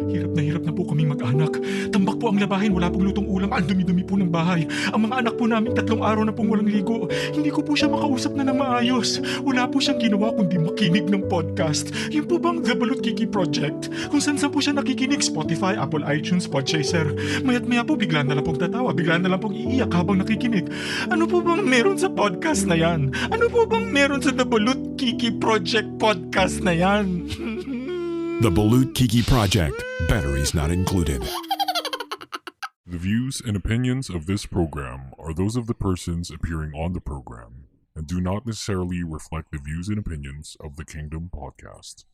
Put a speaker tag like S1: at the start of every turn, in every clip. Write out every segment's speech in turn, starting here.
S1: Hirap na po kaming mag-anak. Tambak po ang labahin, wala pong lutong ulam, ang dumi-dumi po ng bahay. Ang mga anak po namin 3 araw na pong walang ligo. Hindi ko po siya makausap na ng maayos. Wala po siyang ginawa kundi makinig ng podcast. Yun po bang The Balut Kiki Project? Kung saan po siya nakikinig, Spotify, Apple iTunes, Podchaser. Maya't maya po bigla na lang pong tatawa, bigla na lang pong iiyak habang nakikinig. Ano po bang meron sa podcast na yan? Ano po bang meron sa The Balut Kiki Project podcast na yan?
S2: The Balut Kiki Project. Batteries not included.
S3: The views and opinions of this program are those of the persons appearing on the program and do not necessarily reflect the views and opinions of the Kingdom Podcast.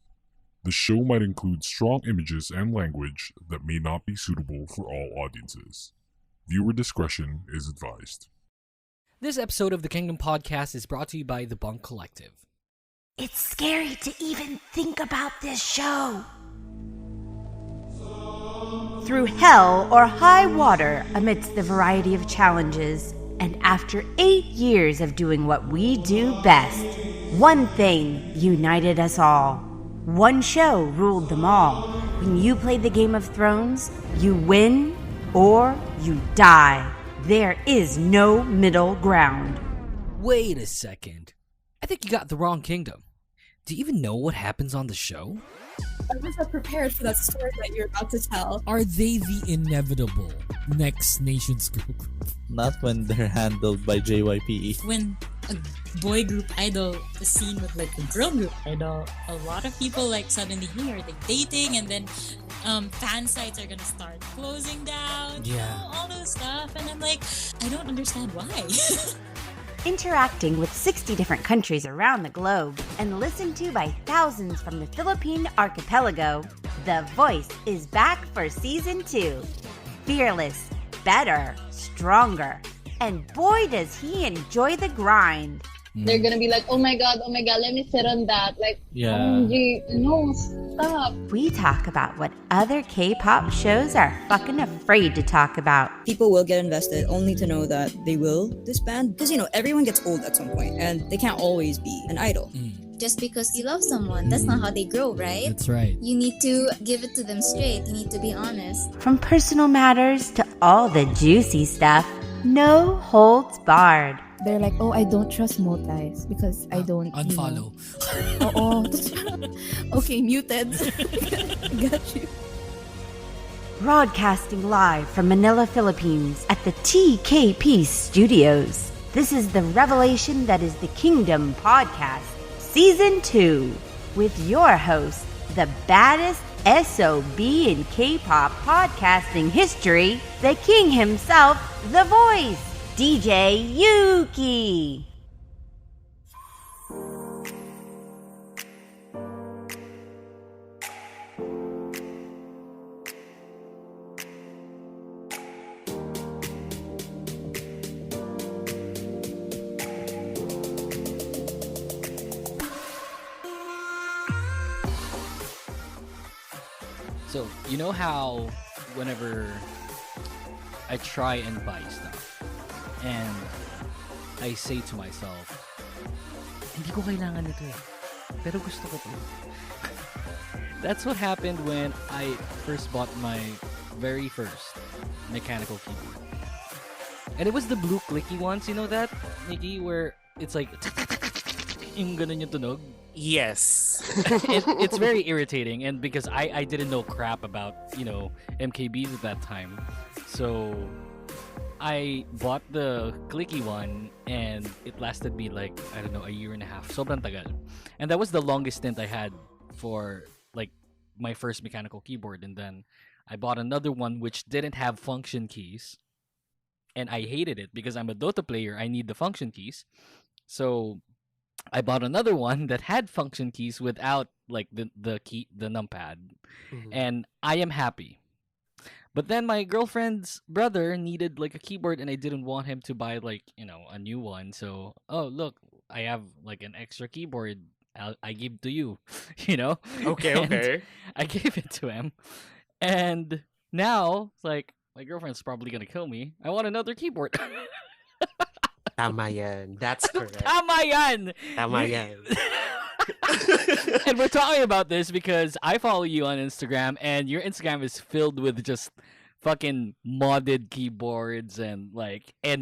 S3: The show might include strong images and language that may not be suitable for all audiences. Viewer discretion is advised.
S4: This episode of the Kingdom Podcast is brought to you by the Bunk Collective.
S5: It's scary to even think about this show. Through hell or high water amidst the variety of challenges, and after 8 years of doing what we do best, one thing united us all. One show ruled them all. When you played the Game of Thrones, you win or you die. There is no middle ground.
S4: Wait a second. I think you got the wrong kingdom. Do you even know what happens on the show?
S6: I was not prepared for that story that you're about to tell.
S7: Are they the inevitable next nations group?
S8: Not when they're handled by JYPE.
S9: When a boy group idol is seen with like a girl group idol, a lot of people like suddenly here are like dating, and then fan sites are gonna start closing down.
S4: Yeah.
S9: You know, all those stuff, and I'm like, I don't understand why.
S5: Interacting with 60 different countries around the globe and listened to by thousands from the Philippine archipelago, The Voice is back for Season 2. Fearless, better, stronger, and boy does he enjoy the grind.
S10: They're gonna be like, oh my god, let me sit on that. Like,
S8: Yeah.
S10: OMG, no, stop.
S5: We talk about what other K-pop shows are fucking afraid to talk about.
S11: People will get invested only to know that they will disband. Because, you know, everyone gets old at some point and they can't always be an idol.
S12: Just because you love someone, that's not how they grow, right?
S7: That's right.
S12: You need to give it to them straight. You need to be honest.
S5: From personal matters to all the juicy stuff, no holds barred.
S6: They're like, oh, I don't trust multis because I don't
S7: Unfollow.
S6: Oo. Okay, muted. Got you.
S5: Broadcasting live from Manila, Philippines at the TKP Studios. This is the revelation that is the Kingdom Podcast, Season 2, with your host, the baddest SOB in K-pop podcasting history, the king himself, The Voice, DJ Yuuki.
S4: So, you know how whenever I try and buy stuff and I say to myself, hindi ko kailangan nito eh, pero gusto ko to. That's what happened when I first bought my very first mechanical keyboard. And it was the blue clicky ones, you know that, Nikki, where it's like yung ganun yung tunog.
S13: Yes.
S4: It's very irritating, and because I didn't know crap about, you know, MKBs at that time. So I bought the clicky one and it lasted me like, I don't know, a year and a half. Sobrang tagal. And that was the longest stint I had for like my first mechanical keyboard. And then I bought another one which didn't have function keys. And I hated it because I'm a Dota player. I need the function keys. So I bought another one that had function keys without like the numpad.
S13: Mhm.
S4: And I am happy. But then my girlfriend's brother needed like a keyboard and I didn't want him to buy like, you know, a new one. So, oh, look, I have like an extra keyboard. I give to you, you know?
S13: Okay,
S4: And
S13: okay.
S4: I gave it to him. And now, it's like, my girlfriend's probably gonna kill me. I want another keyboard.
S13: Tama yan. That's correct.
S4: Tama yan!
S13: Tama yan.
S4: And we're talking about this because I follow you on Instagram, and your Instagram is filled with just fucking modded keyboards and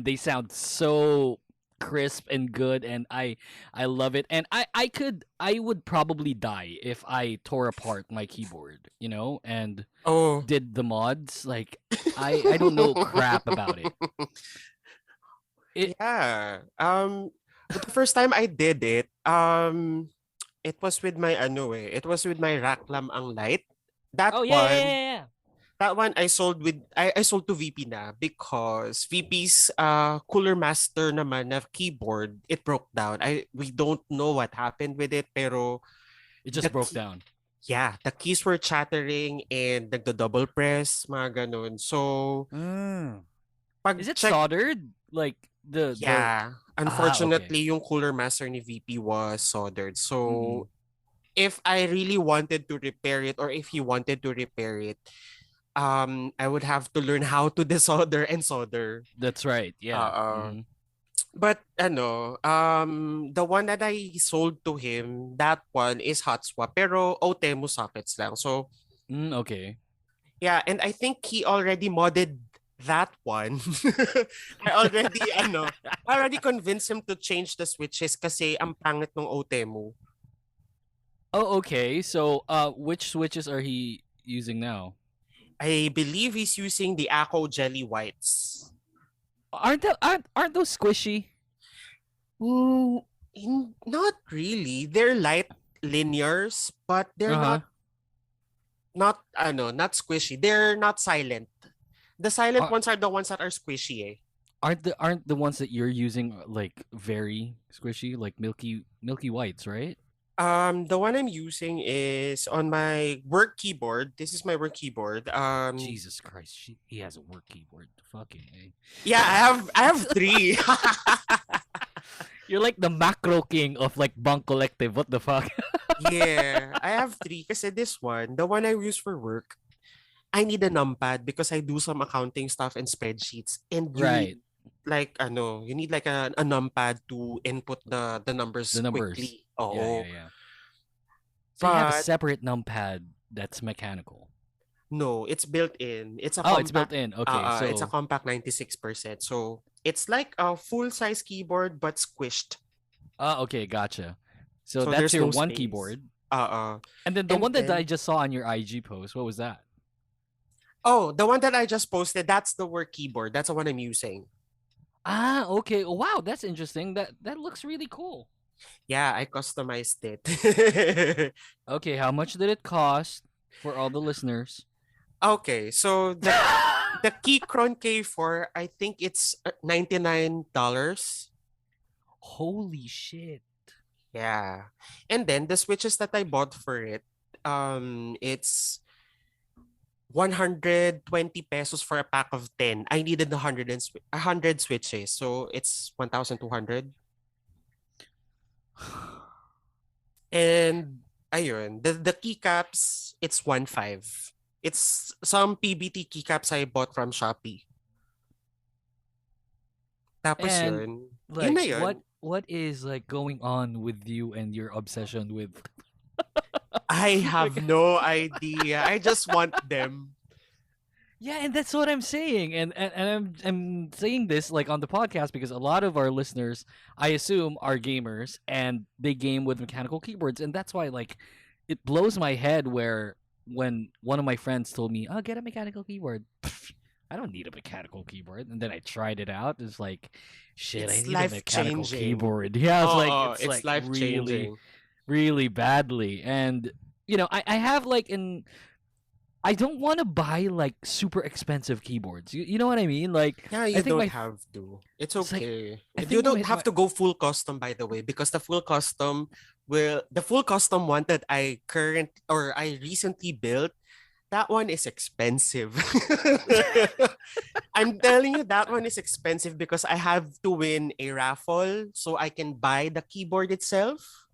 S4: they sound so crisp and good, and I love it. And I would probably die if I tore apart my keyboard, and did the mods. Like I don't know crap about it.
S13: Yeah. But the first time I did it, it was with my it was with my Raklam ang light. That
S4: Oh
S13: one,
S4: yeah.
S13: that one I sold I sold to VP na because VP's Cooler Master naman na keyboard, it broke down. We don't know what happened with it, pero
S4: It just broke down.
S13: yeah, the keys were chattering and nagdo-double press, mga ganun. So, pag
S4: Is it
S13: check,
S4: soldered? Like
S13: yeah. Unfortunately, yung Cooler Master ni VP was soldered. So, if I really wanted to repair it or if he wanted to repair it, I would have to learn how to desolder and solder.
S4: That's right. Yeah.
S13: But the one that I sold to him, that one is hot swap, pero Otemu sockets lang. So,
S4: okay.
S13: yeah, and I think he already modded that one. I already convinced him to change the switches kasi ang pangit ng Otemu.
S4: Oh, okay. So, which switches are he using now?
S13: I believe he's using the Acco Jelly Whites.
S4: Aren't those squishy?
S13: Not really. They're light linears, but they're not squishy. They're not silent. The silent ones are the ones that are squishy. Eh.
S4: Aren't the ones that you're using like very squishy, like milky whites, right?
S13: The one I'm using is on my work keyboard. This is my work keyboard.
S4: Jesus Christ, he has a work keyboard. Fucking A.
S13: Yeah, I have 3.
S4: You're like the macro king of like Bunk Collective. What the fuck?
S13: Yeah, I have 3 kasi this one, the one I use for work, I need a numpad because I do some accounting stuff and spreadsheets, and you need, like you need like a numpad to input the numbers quickly. Oh,
S4: yeah. So you have a separate numpad that's mechanical.
S13: No, it's built in. It's a
S4: it's built in. Okay, so
S13: it's a compact 96%. So it's like a full size keyboard but squished.
S4: Okay, gotcha. So that's your one keyboard. And then the one that I just saw on your IG post, what was that?
S13: Oh, the one that I just posted, that's the work keyboard. That's the one I'm using.
S4: Okay. Wow, that's interesting. That looks really cool.
S13: Yeah, I customized it.
S4: Okay, how much did it cost for all the listeners?
S13: Okay, so the Keychron K4, I think it's $99.
S4: Holy shit.
S13: Yeah. And then the switches that I bought for it, it's 120 pesos for a pack of 10. I needed 100 switches, so it's 1,200. And ayun, the keycaps, it's 1.5. It's some PBT keycaps I bought from Shopee. Tapos yun.
S4: Like,
S13: Yun na yun.
S4: What is like going on with you and your obsession with
S13: I have no idea. I just want them.
S4: Yeah, and that's what I'm saying. And I'm saying this like on the podcast because a lot of our listeners, I assume, are gamers and they game with mechanical keyboards, and that's why like it blows my head when one of my friends told me, "Oh, get a mechanical keyboard." I don't need a mechanical keyboard. And then I tried it out. It's like, shit, I need a mechanical keyboard. Yeah, it's like
S13: life-changing.
S4: really, really badly. And I have like I don't want to buy like super expensive keyboards. You know what I mean? Like,
S13: yeah, you don't have to. It's okay. You don't have to go full custom, by the way, because the full custom one that I recently built, that one is expensive. I'm telling you, that one is expensive because I have to win a raffle so I can buy the keyboard itself.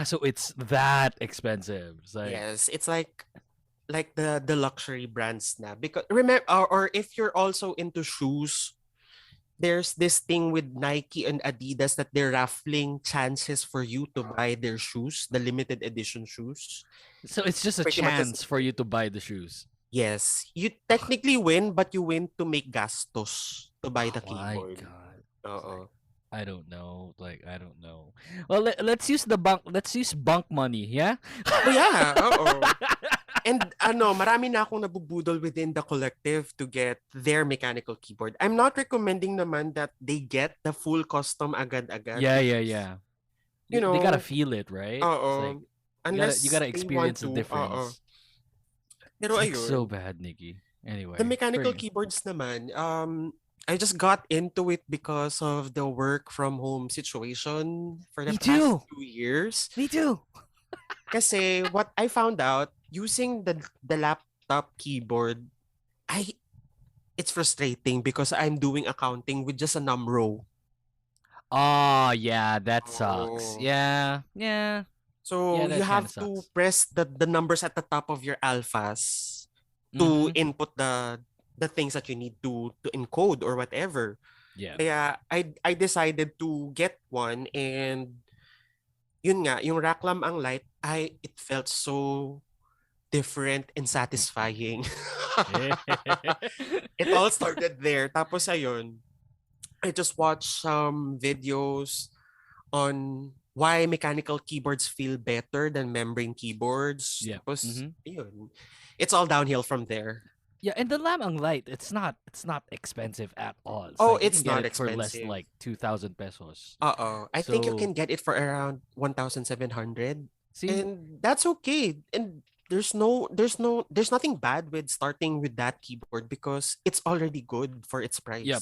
S4: So it's that expensive. Like...
S13: Yes, it's like the luxury brands now. Because remember, or if you're also into shoes, there's this thing with Nike and Adidas that they're raffling chances for you to buy their shoes, the limited edition shoes.
S4: So it's just a
S13: Pretty much
S4: chance for you to buy the shoes.
S13: Yes, you technically win, but you win to make gastos to buy the
S4: My
S13: keyboard.
S4: God.
S13: Oo.
S4: I don't know. Like, I don't know. Well, let's use the bunk. Let's use bunk money. Yeah.
S13: Oh yeah. Oo. And marami na akong nabubudol within the collective to get their mechanical keyboard. I'm not recommending naman that they get the full custom agad-agad.
S4: Yeah.
S13: You know,
S4: they gotta feel it, right?
S13: Oo. Unless
S4: you gotta
S13: they
S4: experience
S13: want
S4: the
S13: to.
S4: difference.
S13: Pero
S4: It's like
S13: ayun.
S4: so bad, Nikki. Anyway,
S13: The mechanical
S4: bring it.
S13: keyboards naman, I just got into it because of the work from home situation for the
S4: Me
S13: past
S4: too.
S13: 2 years.
S4: Me too.
S13: Kasi what I found out using the laptop keyboard, it's frustrating because I'm doing accounting with just a row.
S4: Oh yeah, that sucks.
S13: Oh.
S4: Yeah.
S13: So
S4: Yeah, that
S13: you have
S4: kinda
S13: to
S4: sucks.
S13: press the numbers at the top of your alphas to input the things that you need to encode or whatever.
S4: Yeah.
S13: Kaya I decided to get one, and yun nga, yung Raklam ang light, it felt so different and satisfying. It all started there. Tapos ayun, I just watched some videos on why mechanical keyboards feel better than membrane keyboards.
S4: Yeah.
S13: Tapos, yun. It's all downhill from there.
S4: Yeah, and the Lamang Light, it's not expensive at all.
S13: Oh,
S4: like, you
S13: it's
S4: can get
S13: not
S4: it for less
S13: expensive.
S4: like 2,000 pesos.
S13: I think you
S4: So-
S13: can get it for around 1,700.
S4: See?
S13: And that's okay. And there's nothing bad with starting with that keyboard because it's already good for its price.
S4: Yep.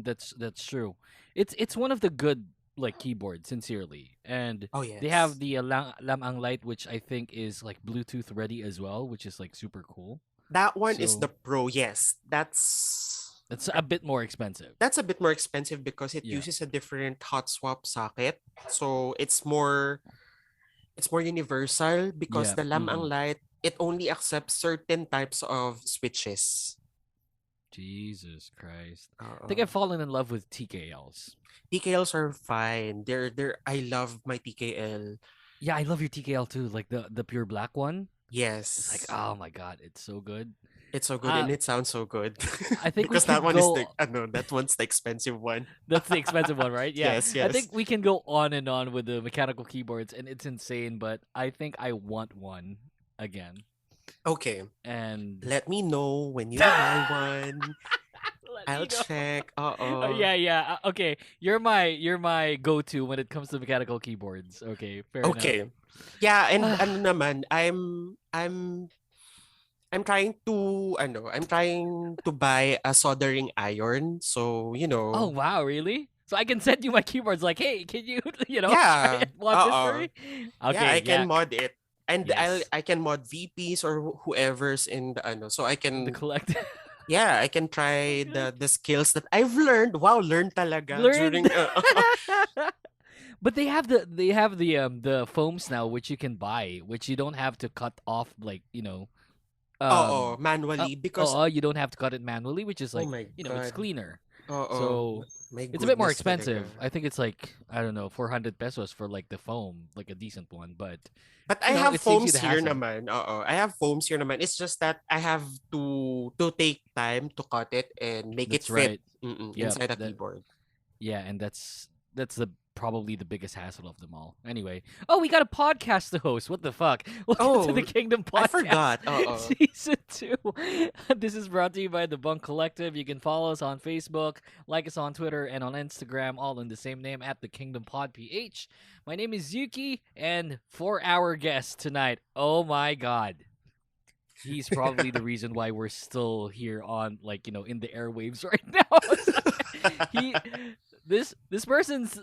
S4: That's true. It's one of the good like keyboards, sincerely. And
S13: Oh yes.
S4: they have the Lamang Light, which I think is like Bluetooth ready as well, which is like super cool.
S13: That one is
S4: So-
S13: the Pro. Yes. That's
S4: It's a bit more expensive.
S13: a bit more expensive because it
S4: Yeah.
S13: uses a different hot swap socket. So it's more universal because
S4: Yeah,
S13: the Lamang Light, it only accepts certain types of switches.
S4: Jesus Christ. I think I've fallen in love with TKLs.
S13: TKLs are fine. I love my TKL.
S4: Yeah, I love your TKL too, like the pure black one.
S13: Yes.
S4: It's like, oh my god, it's so good.
S13: It's so good and it sounds so good.
S4: I think we
S13: because that
S4: could
S13: one
S4: go-
S13: is that one's the expensive one.
S4: That's the expensive one, right? Yeah.
S13: Yes,
S4: I
S13: yes.
S4: think we can go on and on with the mechanical keyboards, and it's insane, but I think I want one again.
S13: Okay.
S4: And
S13: Let me know when you buy one.
S4: Let
S13: I'll
S4: me know.
S13: check.
S4: Yeah. Okay, you're my go-to when it comes to mechanical keyboards. Okay, fair
S13: Okay.
S4: enough.
S13: Yeah, and ano naman, I'm trying to buy a soldering iron. So,
S4: Oh wow, really? So I can send you my keyboards. Like, hey, can you,
S13: Yeah.
S4: want this for
S13: Oo.
S4: me?
S13: yeah,
S4: Okay,
S13: I can mod it. And
S4: Yes.
S13: I can mod VPs or whoever's in the so I can
S4: the collective.
S13: yeah, I can try the skills that I've learned. Wow, learn talaga
S4: Learned.
S13: during
S4: But they have the foams now, which you can buy, which you don't have to cut off, like
S13: manually because
S4: you don't have to cut it manually, which is like
S13: my
S4: it's
S13: God.
S4: clear.
S13: Oo.
S4: So
S13: My
S4: it's a bit more
S13: goodness
S4: expensive.
S13: talaga.
S4: I think it's like, I don't know, 400 pesos for like the foam, like a decent one. But
S13: But I
S4: you know,
S13: have
S4: it saves you
S13: foams
S4: the
S13: here
S4: hassle.
S13: naman. I have foams here naman. It's just that I have to take time to cut it and make
S4: That's
S13: it fit
S4: right. Yep,
S13: inside a
S4: that-
S13: keyboard.
S4: yeah, and that's probably the biggest hassle of them all. Anyway, we got a podcast to host. What the fuck? Welcome to the
S13: Oh,
S4: Kingdom
S13: I
S4: Podcast.
S13: forgot. Oo.
S4: Season 2. This is brought to you by the Bunk Collective. You can follow us on Facebook, like us on Twitter, and on Instagram, all in the same name at the Kingdom Pod PH. My name is Yuuki, and for our guest tonight, oh my god. He's probably the reason why we're still here on, like, in the airwaves right now. This person's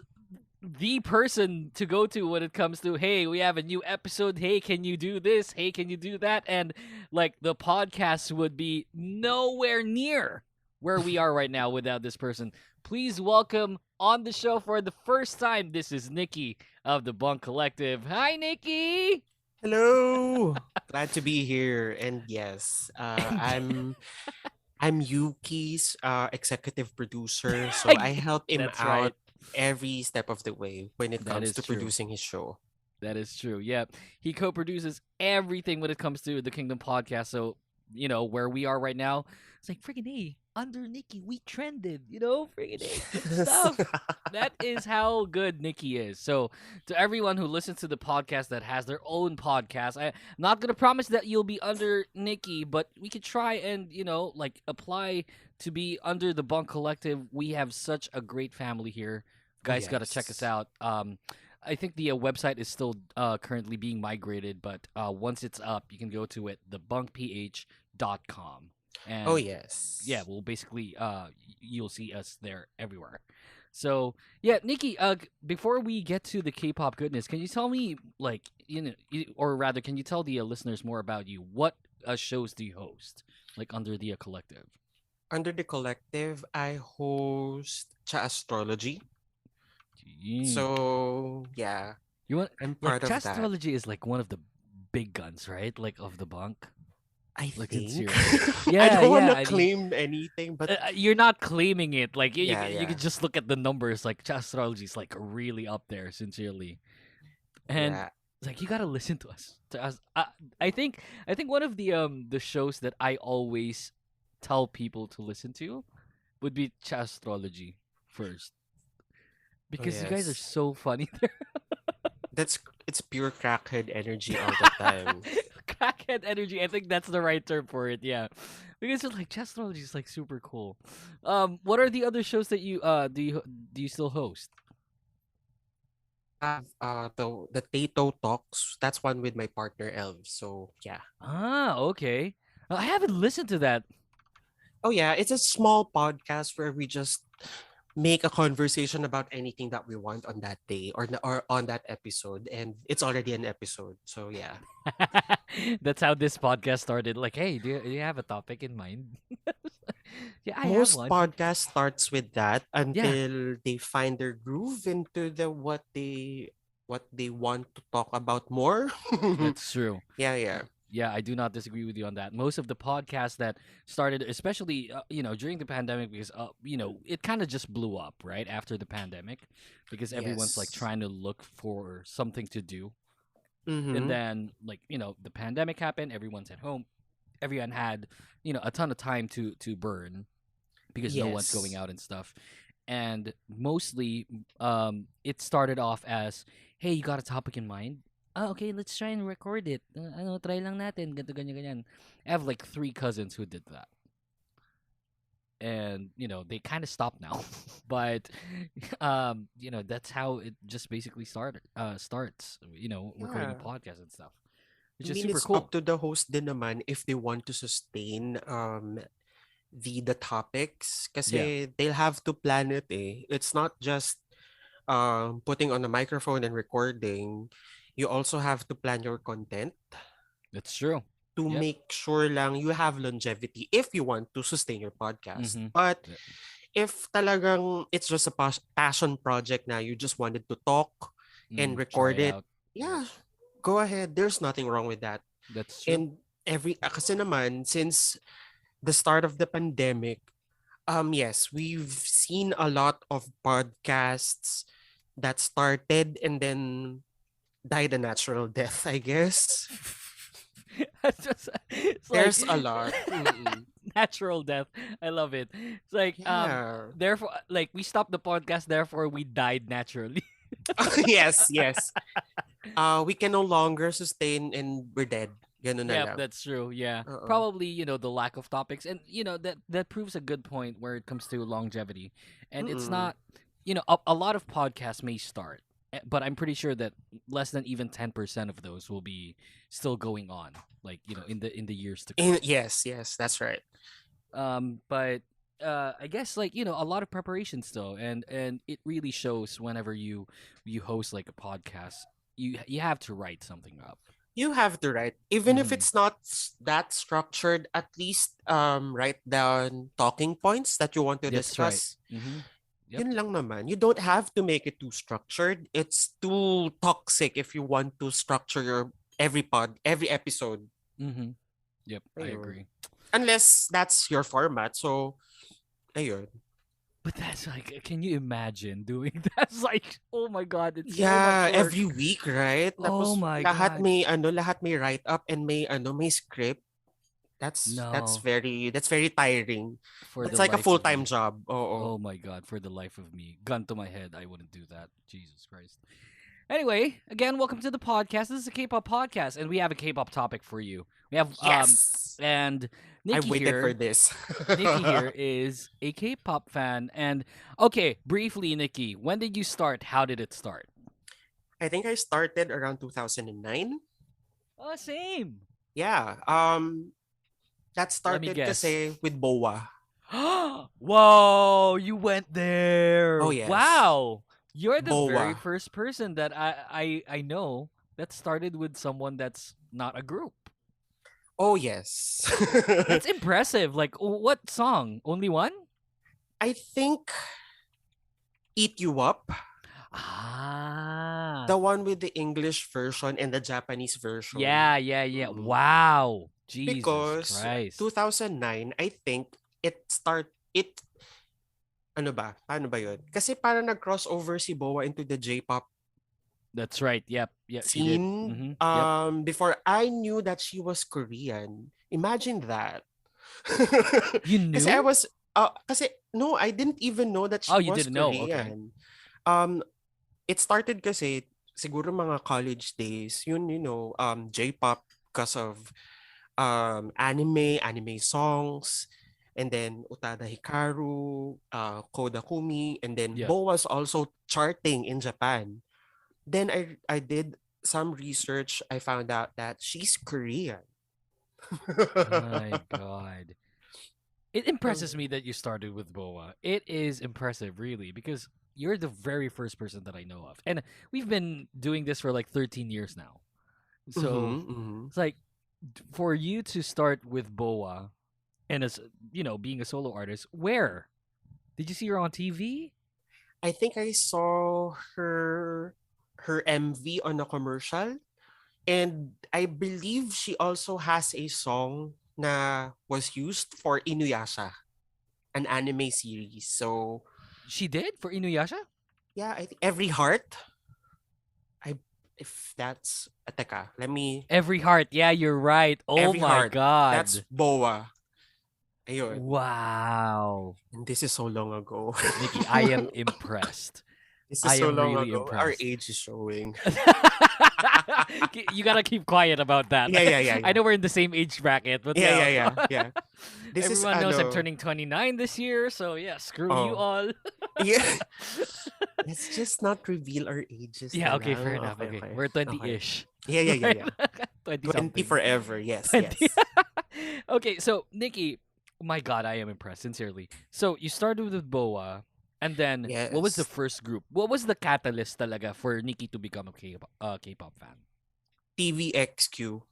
S4: the person to go to when it comes to, hey, we have a new episode, hey, can you do this, hey, can you do that, and like the podcast would be nowhere near where we are right now without this person. Please welcome on the show for the first time, this is Nikki of the Bunk Collective. Hi, Nikki.
S13: Hello. Glad to be here. And yes, I'm Yuuki's executive producer, so I help him
S4: That's
S13: out
S4: right.
S13: every step of the way when it
S4: That
S13: comes
S4: is
S13: to
S4: true.
S13: producing his show.
S4: That is true. Yeah. He co-produces everything when it comes to the Kingdom podcast. So, where we are right now, it's like freaking A, under Nikki, we trended, freaking A, good stuff. That is how good Nikki is. So, to everyone who listens to the podcast that has their own podcast, I'm not going to promise that you'll be under Nikki, but we could try and, apply to be under the Bunk Collective. We have such a great family here. Guys, got to check us
S13: Yes.
S4: out. I think the website is still currently being migrated, but once it's up, you can go to it, thebunkph.com. And
S13: Oh, yes.
S4: yeah, well, basically, you'll see us there everywhere. So yeah, Nikki, before we get to the K-pop goodness, can you tell me, or rather, can you tell the listeners more about you? What shows do you host, under the collective?
S13: Under the collective, I host Tsaastrology. So, yeah,
S4: You want
S13: I'm part of that.
S4: Tsaastrology is like one of the big guns, right? Like of the bunk.
S13: I
S4: Like
S13: think.
S4: sincerely.
S13: I
S4: Yeah,
S13: don't want
S4: yeah.
S13: to
S4: I mean,
S13: claim anything, but
S4: you're not claiming it. Like you
S13: yeah.
S4: could just look at the numbers. Like Astrology is like really up there, sincerely. And
S13: Yeah.
S4: it's like you gotta listen to us. I think one of the shows that I always tell people to listen to would be Astrology first,
S13: Oh,
S4: because you guys are
S13: yes.
S4: so funny there.
S13: It's pure crackhead energy all the time.
S4: Crackhead energy. I think that's the right term for it. Yeah, because it's like Astrology is like super cool. What are the other shows that you do you still host?
S13: Have the Tato Talks. That's one with my partner Elv. So yeah.
S4: Ah, okay. I haven't listened to that.
S13: Oh yeah, it's a small podcast where we just make a conversation about anything that we want on that day or on that episode, and it's already an episode. So yeah.
S4: That's how this podcast started. Like, hey, do you have a topic in mind? Yeah, I have
S13: Most
S4: one.
S13: podcast starts with that
S4: Yeah.
S13: until they find their groove into what they want to talk about more.
S4: That's true.
S13: Yeah.
S4: Yeah, I do not disagree with you on that. Most of the podcasts that started, especially during the pandemic, because it kind of just blew up right after the pandemic, because everyone's like
S13: Yes.
S4: trying to look for something to do, and
S13: Mm-hmm.
S4: then the pandemic happened. Everyone's at home. Everyone had a ton of time to burn because no one's going
S13: Yes.
S4: out and stuff. And mostly, it started off as, hey, you got a topic in mind? Oh, okay, let's try and record it. Try lang natin, ganito, ganyan, ganyan. I have like 3 cousins who did that. And, they kind of stopped now. But, that's how it just basically starts, recording a
S13: Yeah.
S4: podcast and stuff,
S13: I
S4: which is
S13: mean,
S4: super
S13: it's
S4: cool.
S13: up to the host din naman if they want to sustain the topics
S4: Yeah.
S13: kasi they'll have to plan it eh. It's not just putting on a microphone and recording. You also have to plan your content
S4: That's true.
S13: to
S4: Yep.
S13: make sure lang you have longevity if you want to sustain your podcast.
S4: Mhm.
S13: But
S4: Yeah.
S13: if talagang it's just a passion project na you just wanted to talk and
S4: Try
S13: record
S4: it
S13: it,
S4: out.
S13: yeah, go ahead. There's nothing wrong with that.
S4: That's true.
S13: And kasi naman, since the start of the pandemic, yes, we've seen a lot of podcasts that started and then died a natural death, I guess.
S4: It's
S13: There's
S4: like
S13: a lot. Mm-mm.
S4: natural death. I love it. It's like
S13: Yeah.
S4: therefore, like, we stopped the podcast, therefore we died naturally.
S13: yes. We can no longer sustain and we're dead. Ganun na
S4: Yeah,
S13: lang.
S4: that's true. Yeah,
S13: Oo.
S4: probably the lack of topics, and that proves a good point where it comes to longevity. And it's
S13: Mm-mm.
S4: not, a lot of podcasts may start, but I'm pretty sure that less than even 10% of those will be still going on, like in the years to come.
S13: Yes, that's right.
S4: But I guess, like, a lot of preparation still, and it really shows whenever you host like a podcast. You have to write something up.
S13: You have to write, even if
S4: Mhm.
S13: it's not that structured, at least write down talking points that you want to
S4: That's right.
S13: discuss.
S4: Yep.
S13: Yun lang naman. You don't have to make it too structured. It's too toxic if you want to structure your every episode.
S4: Mm-hmm. Yep, I
S13: Ayun.
S4: agree.
S13: Unless that's your format. So, ayun.
S4: But that's like, can you imagine doing that's like, oh my god, it's so
S13: Yeah,
S4: much work.
S13: every week, right?
S4: Oh
S13: Tapos
S4: my
S13: lahat
S4: god.
S13: may lahat may write up and may script. That's
S4: No.
S13: very tiring.
S4: For
S13: That's
S4: the
S13: like a
S4: life of
S13: full-time
S4: me.
S13: job. Oo.
S4: Oh my god, for the life of me. Gun to my head, I wouldn't do that. Jesus Christ. Anyway, again, welcome to the podcast. This is a K-pop podcast, and we have a K-pop topic for you. We have
S13: Yes.
S4: and
S13: I
S4: Nikki
S13: waited for
S4: here.
S13: this.
S4: Nikki here is a K-pop fan, and okay, briefly, Nikki, when did you start? How did it start?
S13: I think I started around 2009.
S4: Oh, same.
S13: Yeah. That
S4: Let me
S13: started
S4: guess.
S13: kasi with BoA.
S4: Whoa, you went there.
S13: Oh, yes.
S4: Wow. You're the very
S13: BoA.
S4: first person that I know that started with someone that's not a group.
S13: Oh, yes.
S4: That's impressive. Like, what song? Only one?
S13: I think Eat You Up.
S4: Ah.
S13: The one with the English version and the Japanese version.
S4: Yeah. Wow. Jesus
S13: Because
S4: Christ.
S13: 2009, I think ano ba? Paano ba yun? Kasi parang nag-crossover si BoA into the J-pop
S4: That's right. Yep. She did.
S13: scene.
S4: Yep.
S13: Before I knew that she was Korean. Imagine that.
S4: You knew?
S13: Kasi no, I didn't even know that she
S4: Oh, you
S13: was
S4: didn't know. Okay.
S13: Korean. It started kasi siguro mga college days, J-pop because of anime songs, and then Utada Hikaru, Koda Kumi, and then
S4: Yeah.
S13: BoA was also charting in Japan. Then I did some research. I found out that she's Korean.
S4: My God. It impresses me that you started with BoA. It is impressive, really, because you're the very first person that I know of. And we've been doing this for like 13 years now. So it's like, for you to start with BoA and as being a solo artist, where? Did you see her on TV?
S13: I think I saw her MV on a commercial, and I believe she also has a song na was used for Inuyasha, an anime series. So
S4: she did for Inuyasha?
S13: Yeah, I think Every Heart. If that's teka, let me
S4: Every Heart. Yeah, you're right. Oh
S13: Every
S4: my
S13: Heart.
S4: God.
S13: That's BoA. Ayun.
S4: Wow.
S13: And this is so long ago.
S4: Nikki, I am impressed.
S13: This is
S4: I
S13: so
S4: am
S13: long
S4: really
S13: ago.
S4: impressed.
S13: Our age is showing.
S4: You gotta keep quiet about that.
S13: Yeah.
S4: I know we're in the same age bracket, but
S13: Yeah. This
S4: everyone
S13: is
S4: knows I'm turning 29 this year, so yeah, screw you all.
S13: Yeah. Let's just not reveal our ages.
S4: Yeah,
S13: na
S4: okay,
S13: lang.
S4: fair enough. Okay. We're 20-ish.
S13: Okay. Yeah.
S4: 20
S13: 20 forever. Yes.
S4: 20. Okay, so Nikki, my God, I am impressed, sincerely. So you started with BoA, and then what was the first group? What was the catalyst talaga for Nikki to become a K-pop fan?
S13: TVXQ.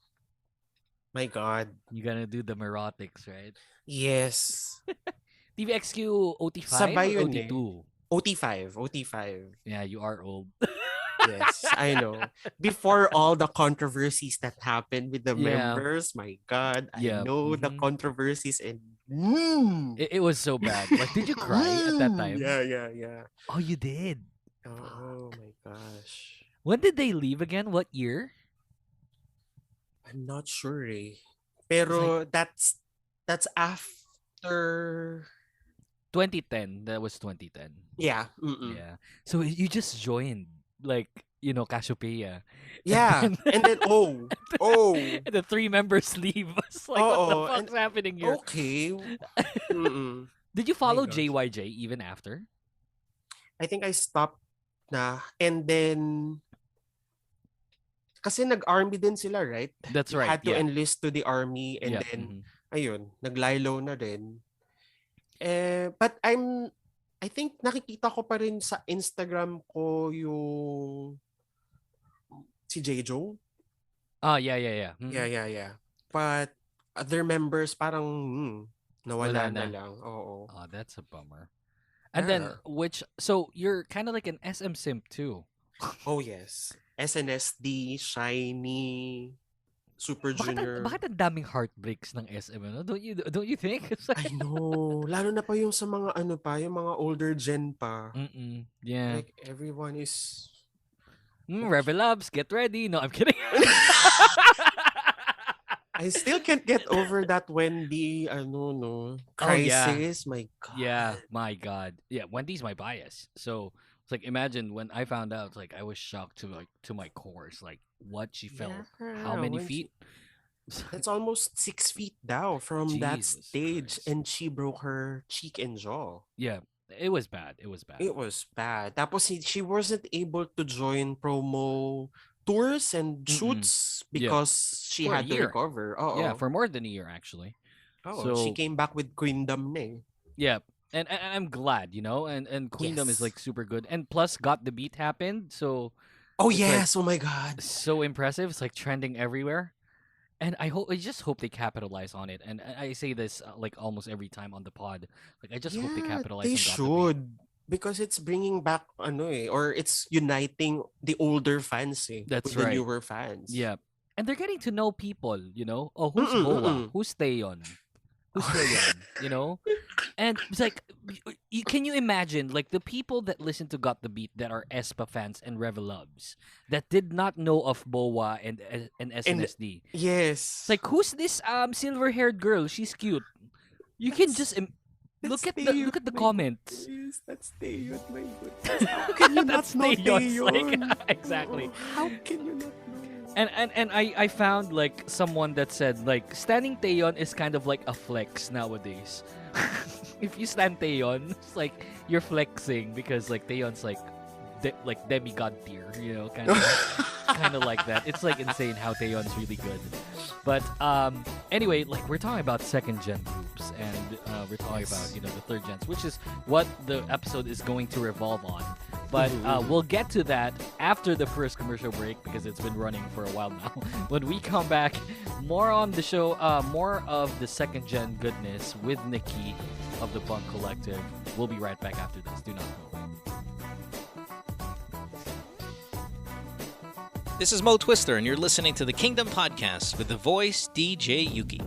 S13: My God.
S4: You're gonna do the Merotics, right?
S13: Yes.
S4: TVXQ OT5
S13: Sabay
S4: or
S13: yun
S4: OT2?
S13: OT5.
S4: Yeah, you are old.
S13: Yes, I know. Before all the controversies that happened with the
S4: Yeah.
S13: members, my God,
S4: Yeah.
S13: I know the controversies and
S4: It was so bad. Like, did you cry at that time?
S13: Yeah.
S4: Oh, you did.
S13: Oh my gosh.
S4: When did they leave again? What year?
S13: I'm not sure Pero that's after
S4: 2010. That was 2010.
S13: Yeah.
S4: Yeah. So you just joined, like, Cassiopeia.
S13: Yeah. And then
S4: and the 3 members leave. It's like, what the fuck's happening here?
S13: Okay.
S4: Did you follow JYJ even after?
S13: I think I stopped na. And then kasi nag-army din sila, right?
S4: That's right.
S13: Had to
S4: yeah.
S13: enlist to the army, and then ayun, nag-lilo na din. But I think nakikita ko pa rin sa Instagram ko yung si Jejo.
S4: Yeah.
S13: Yeah. But other members parang nawala na lang. Oo.
S4: Oh, that's a bummer. And then so you're kind of like an SM simp too.
S13: Oh yes. SNSD, Shiny. Super Junior.
S4: Bakit ang daming heartbreaks ng SM? Ano? Don't you think? It's like,
S13: I know. Lalo na pa yung sa mga yung mga older gen pa.
S4: Yeah.
S13: Like everyone is
S4: Revelabs, get ready. No, I'm kidding.
S13: I still can't get over that Wendy crisis. My God.
S4: Yeah, my God. Yeah, Wendy's my bias. So it's like, imagine when I found out, like I was shocked to my core. It's like what she fell. How many feet?
S13: That's almost 6 feet down from that
S4: Jesus
S13: stage, and she broke her cheek and jaw.
S4: Yeah, it was bad. It was bad.
S13: Tapos she wasn't able to join promo tours and shoots because she
S4: For a
S13: had to
S4: year.
S13: recover.
S4: Yeah, for more than a year actually.
S13: So she came back with Queendom na eh.
S4: Yeah. And I'm glad, and Queendom is
S13: Yes.
S4: like super good. And plus Got the Beat happened, so
S13: Oh
S4: it's,
S13: yes, oh my God.
S4: so impressive. It's like trending everywhere. And I just hope they capitalize on it. And I say this like almost every time on the pod. Like I just hope they capitalize
S13: They
S4: on Got the Beat.
S13: should. Because it's bringing back or it's uniting the older fans
S4: That's
S13: with the
S4: right.
S13: newer fans.
S4: Yeah. And they're getting to know people, Oh, who's Boa? Who's Taeyeon? Who's Taeyeon? And it's like, can you imagine, like, the people that listen to Got the Beat that are aespa fans and Revelubs that did not know of Boa and SNSD?
S13: Yes.
S4: It's like, who's this silver-haired girl? She's cute. You can just look at the comments.
S13: Yes, that's Taeyeon, my goodness. How can you not know
S4: Taeyeon.
S13: Taeyeon?
S4: Exactly.
S13: How can you not know?
S4: And I found like someone that said like standing Taeyeon is kind of like a flex nowadays. If you stand Taeyeon, it's like you're flexing because like Taeyeon's like demigod tier, kind of like that. It's like insane how Taeyeon's really good. But anyway, like we're talking about second gen groups, and we're talking about the third gens, which is what the episode is going to revolve on. But we'll get to that after the first commercial break because it's been running for a while now. When we come back, more on the show, more of the second gen goodness with Nikki of the Bunk Collective. We'll be right back after this. Do not go away.
S14: This is Mo Twister, and you're listening to the Kingdom Podcast with the voice DJ Yuuki.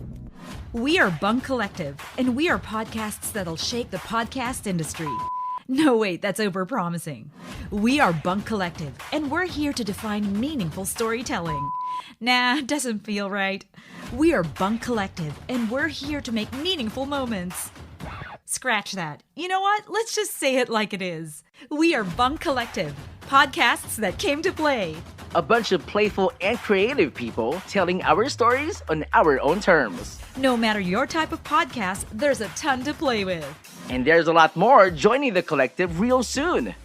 S15: We are Bunk Collective, and we are podcasts that'll shake the podcast industry. No, wait, that's overpromising. We are Bunk Collective, and we're here to define meaningful storytelling. Nah, doesn't feel right. We are Bunk Collective, and we're here to make meaningful moments. Scratch that. You know what? Let's just say it like it is. We are Bunk Collective, podcasts that came to play.
S16: A bunch of playful and creative people telling our stories on our own terms.
S15: No matter your type of podcast, there's a ton to play with.
S16: And there's a lot more joining the collective real soon.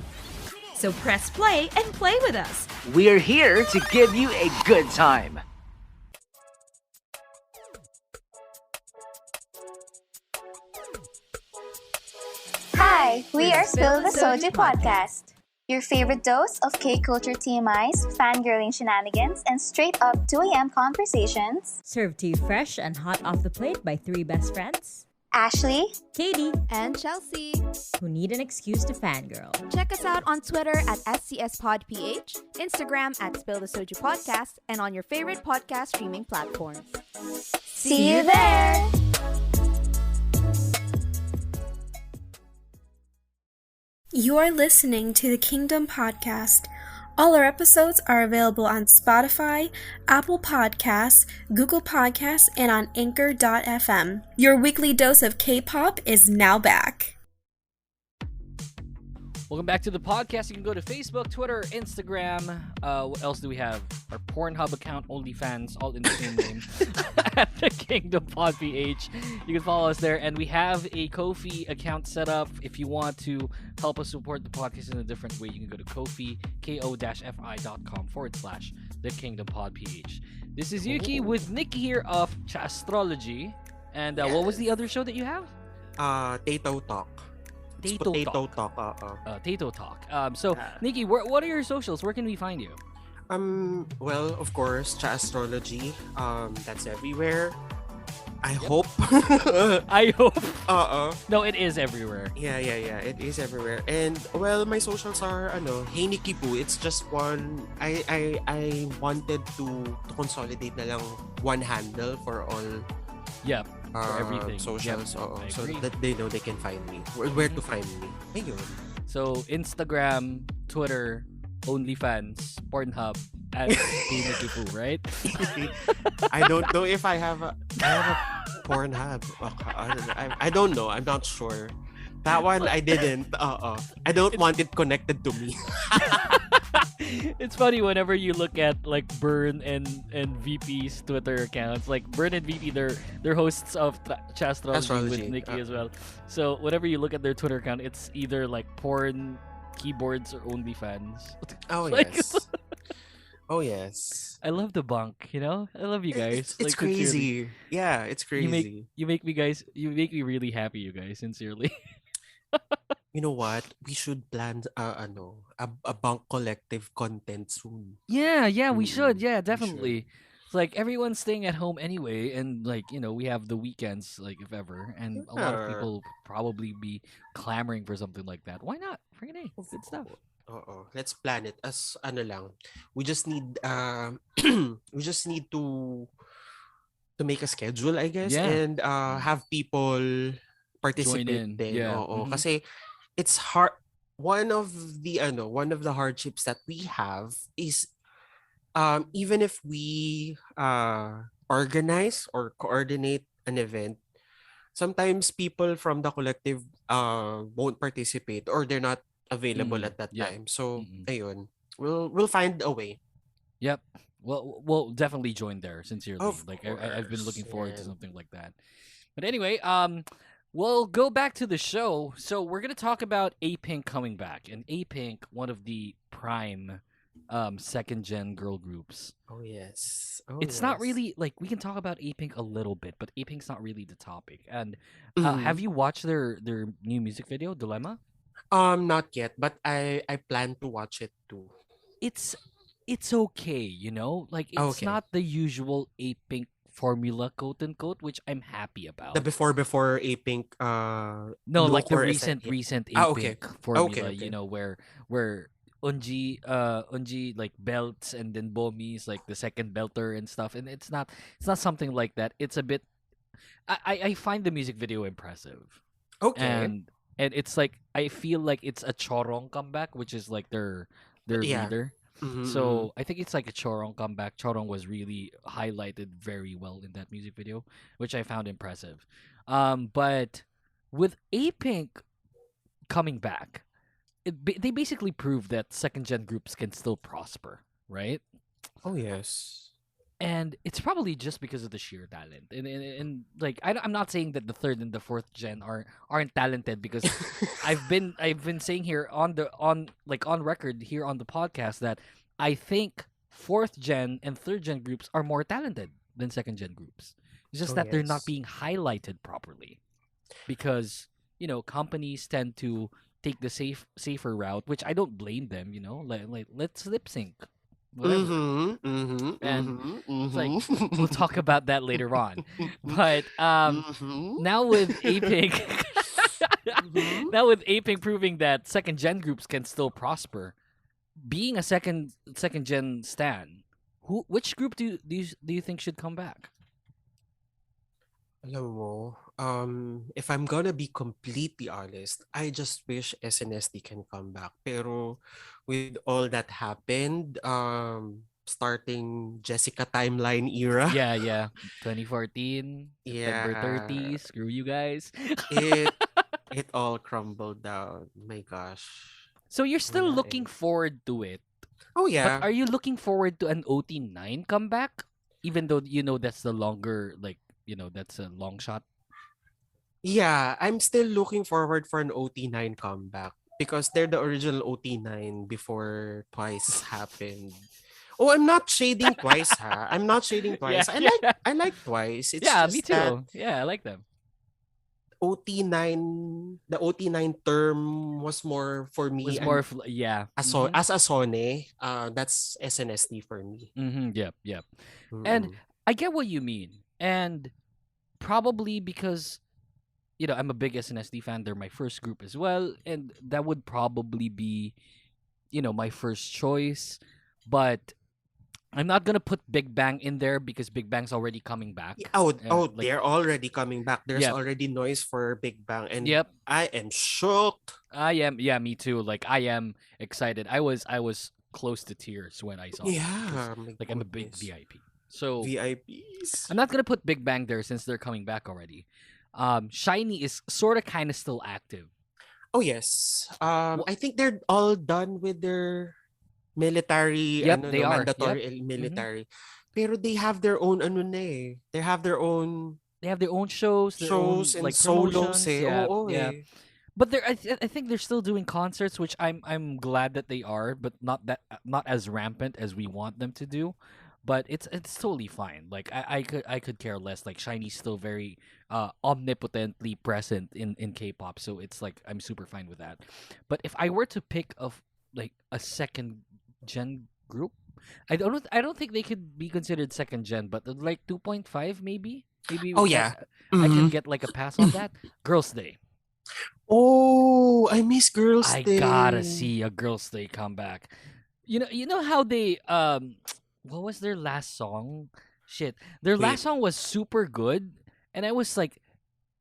S15: So press play and play with us.
S16: We're here to give you a good time.
S12: Hi, we are Spill the Soju Podcast. Your favorite dose of K-culture TMIs, fangirling shenanigans, and straight-up 2 a.m. conversations.
S17: Served to you fresh and hot off the plate by 3 best friends.
S12: Ashley,
S17: Katie,
S18: and Chelsea,
S17: who need an excuse to fangirl.
S18: Check us out on Twitter at SCSPodPH, Instagram at Spill the Soju Podcast, and on your favorite podcast streaming platforms.
S12: See you there!
S19: You are listening to the Kingdom Podcast. All our episodes are available on Spotify, Apple Podcasts, Google Podcasts, and on Anchor.fm. Your weekly dose of K-pop is now back.
S4: Welcome back to the podcast. You can go to Facebook, Twitter, Instagram. What else do we have? Our Pornhub account, OnlyFans, all in the same name. At the Kingdom Pod PH. You can follow us there. And we have a Ko-fi account set up. If you want to help us support the podcast in a different way, you can go to Ko-fi, ko-fi.com/the Kingdom Pod PH. This is Yuuki with Nikki here of Tsaastrology. And what was the other show that you have?
S13: Tato Talk. Potato Talk.
S4: Tato Talk. So, Nikki, what are your socials? Where can we find you?
S13: Well, of course, Tsaastrology. That's everywhere. I hope
S4: I hope.
S13: Oo.
S4: No, it is everywhere.
S13: Yeah. It is everywhere. And well, my socials are hey Nikki po. It's just one. I wanted to consolidate na lang one handle for all.
S4: Yep. For everything.
S13: Socials.
S4: Yep,
S13: so that they know they can find me. Where to find me. Ayun.
S4: So Instagram, Twitter, OnlyFans, Pornhub, and Nikki Poo, right?
S13: I don't know if I have a Pornhub. I don't know. I'm not sure. That one I didn't. I don't want it connected to me.
S4: It's funny whenever you look at like Burn and VP's Twitter accounts. Like Burn and VP, they're hosts of Tsaastrology with Nikki as well. So whenever you look at their Twitter account, it's either like porn, keyboards, or OnlyFans.
S13: Oh
S4: like,
S13: yes. Oh yes.
S4: I love the bunk. I love you guys.
S13: It's crazy. Yeah, it's crazy.
S4: You make me really happy, you guys. Sincerely.
S13: You know what? We should plan a Bunk Collective content soon.
S4: Yeah, we should. Yeah, definitely. It's like everyone's staying at home anyway, and like we have the weekends, like if ever, and a lot of people probably be clamoring for something like that. Why not? Freaking A. Good stuff.
S13: Let's plan it as lang. We just need to make a schedule, I guess, and have people participate din.
S4: Yeah.
S13: Kasi it's hard. One of the hardships that we have is even if we organize or coordinate an event, sometimes people from the collective won't participate or they're not available at that time. So ayun, we'll find a way.
S4: Yep. Well, we'll definitely join there, sincerely.
S13: Of
S4: I've been looking forward to
S13: yeah.
S4: something like that. But anyway, we'll go back to the show. So we're gonna talk about A-Pink coming back, and A-Pink, one of the prime second gen girl groups.
S13: Oh yes.
S4: It's not really like we can talk about A-Pink a little bit, but A-Pink's not really the topic. And have you watched their new music video, Dilemma?
S13: Not yet, but I plan to watch it too.
S4: It's okay, like it's
S13: Okay.
S4: not the usual A-Pink formula, quote unquote, which I'm happy about.
S13: The before A-Pink
S4: No,
S13: look
S4: like the
S13: or is that
S4: recent
S13: it?
S4: A-Pink formula,
S13: Okay.
S4: where Unji like belts and then Bomi's like the second belter and stuff, and it's not something like that. It's a bit I find the music video impressive.
S13: Okay.
S4: And it's like I feel like it's a Chorong comeback, which is like their
S13: Yeah.
S4: leader.
S13: Mhm,
S4: So I think it's like a Chorong comeback. Chorong was really highlighted very well in that music video, which I found impressive. But with A-Pink coming back, they basically proved that second gen groups can still prosper, right?
S13: Oh yes.
S4: And it's probably just because of the sheer talent. And like I'm not saying that the third and the fourth gen aren't talented, because I've been saying here on record here on the podcast that I think fourth gen and third gen groups are more talented than second gen groups. It's just
S13: Oh,
S4: that they're not
S13: yes.
S4: being highlighted properly, because companies tend to take the safer route, which I don't blame them. Like let's lip sync. Whatever. And it's like we'll talk about that later on. But now with A-Pink, proving that second gen groups can still prosper, being a second gen stan, which group do you think should come back?
S13: Alam mo, if I'm gonna be completely honest, I just wish SNSD can come back. Pero with all that happened, starting Jessica timeline era,
S4: Yeah. 2014, September
S13: yeah,
S4: 30. Screw you guys.
S13: it all crumbled down. My gosh.
S4: So you're still
S13: Wala
S4: looking
S13: eh.
S4: forward to it.
S13: Oh yeah.
S4: But are you looking forward to an OT9 comeback? Even though that's the longer, that's a long shot.
S13: Yeah, I'm still looking forward for an OT9 comeback because they're the original OT9 before Twice happened. Oh, I'm not shading Twice, ha. I'm not shading Twice.
S4: Yeah.
S13: I like Twice. It's
S4: Yeah,
S13: just
S4: me
S13: that
S4: too. Yeah, I like them.
S13: the OT9 term was more for me.
S4: Was more yeah.
S13: As a Sone, that's SNSD for me.
S4: Yep. And
S13: Mm.
S4: I get what you mean. And probably because I'm a big SNSD fan. They're my first group as well, and that would probably be my first choice. But I'm not gonna put Big Bang in there because Big Bang's already coming back.
S13: They're already coming back. There's
S4: Yep.
S13: already noise for Big Bang, and
S4: Yep.
S13: I am shocked.
S4: I am. Yeah, me too. Like I am excited. I was close to tears when I saw it.
S13: Yeah,
S4: 'Cause,
S13: my
S4: like I'm a big
S13: goodness.
S4: VIP. So
S13: VIPs.
S4: I'm not gonna put Big Bang there since they're coming back already. Shiny is sort of kind of still active.
S13: Oh yes. I think they're all done with their military,
S4: Yep, they are.
S13: mandatory
S4: Yep.
S13: military. Pero they have their own They have their own
S4: They have their own shows, their own
S13: shows and
S4: like
S13: solos.
S4: promotions. Yeah,
S13: Oo,
S4: yeah.
S13: eh.
S4: But I think they're still doing concerts, which I'm glad that they are, but not as rampant as we want them to do. But it's totally fine. Like I could care less. Like Shiny's still very omnipotently present in K-pop, so it's like I'm super fine with that. But if I were to pick like a second gen group, I don't think they could be considered second gen, but like 2.5 maybe. Maybe
S13: Oh, yeah.
S4: I can
S13: Mhm.
S4: get like a pass on that. Girls' Day.
S13: Oh, I miss Girls'
S4: I
S13: Day.
S4: gotta see a Girls' Day come back. You know how they what was their last song? Shit. Their last song was super good, and I was like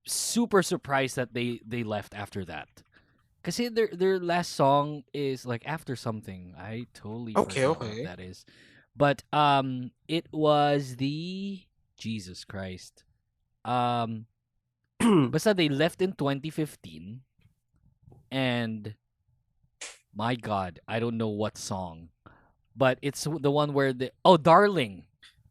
S4: super surprised that they left after that. Cause their last song is like After Something. I totally forgot what that is. But it was the Jesus Christ. Basta they left in 2015, and my God, I don't know what song, but it's the one where Darling.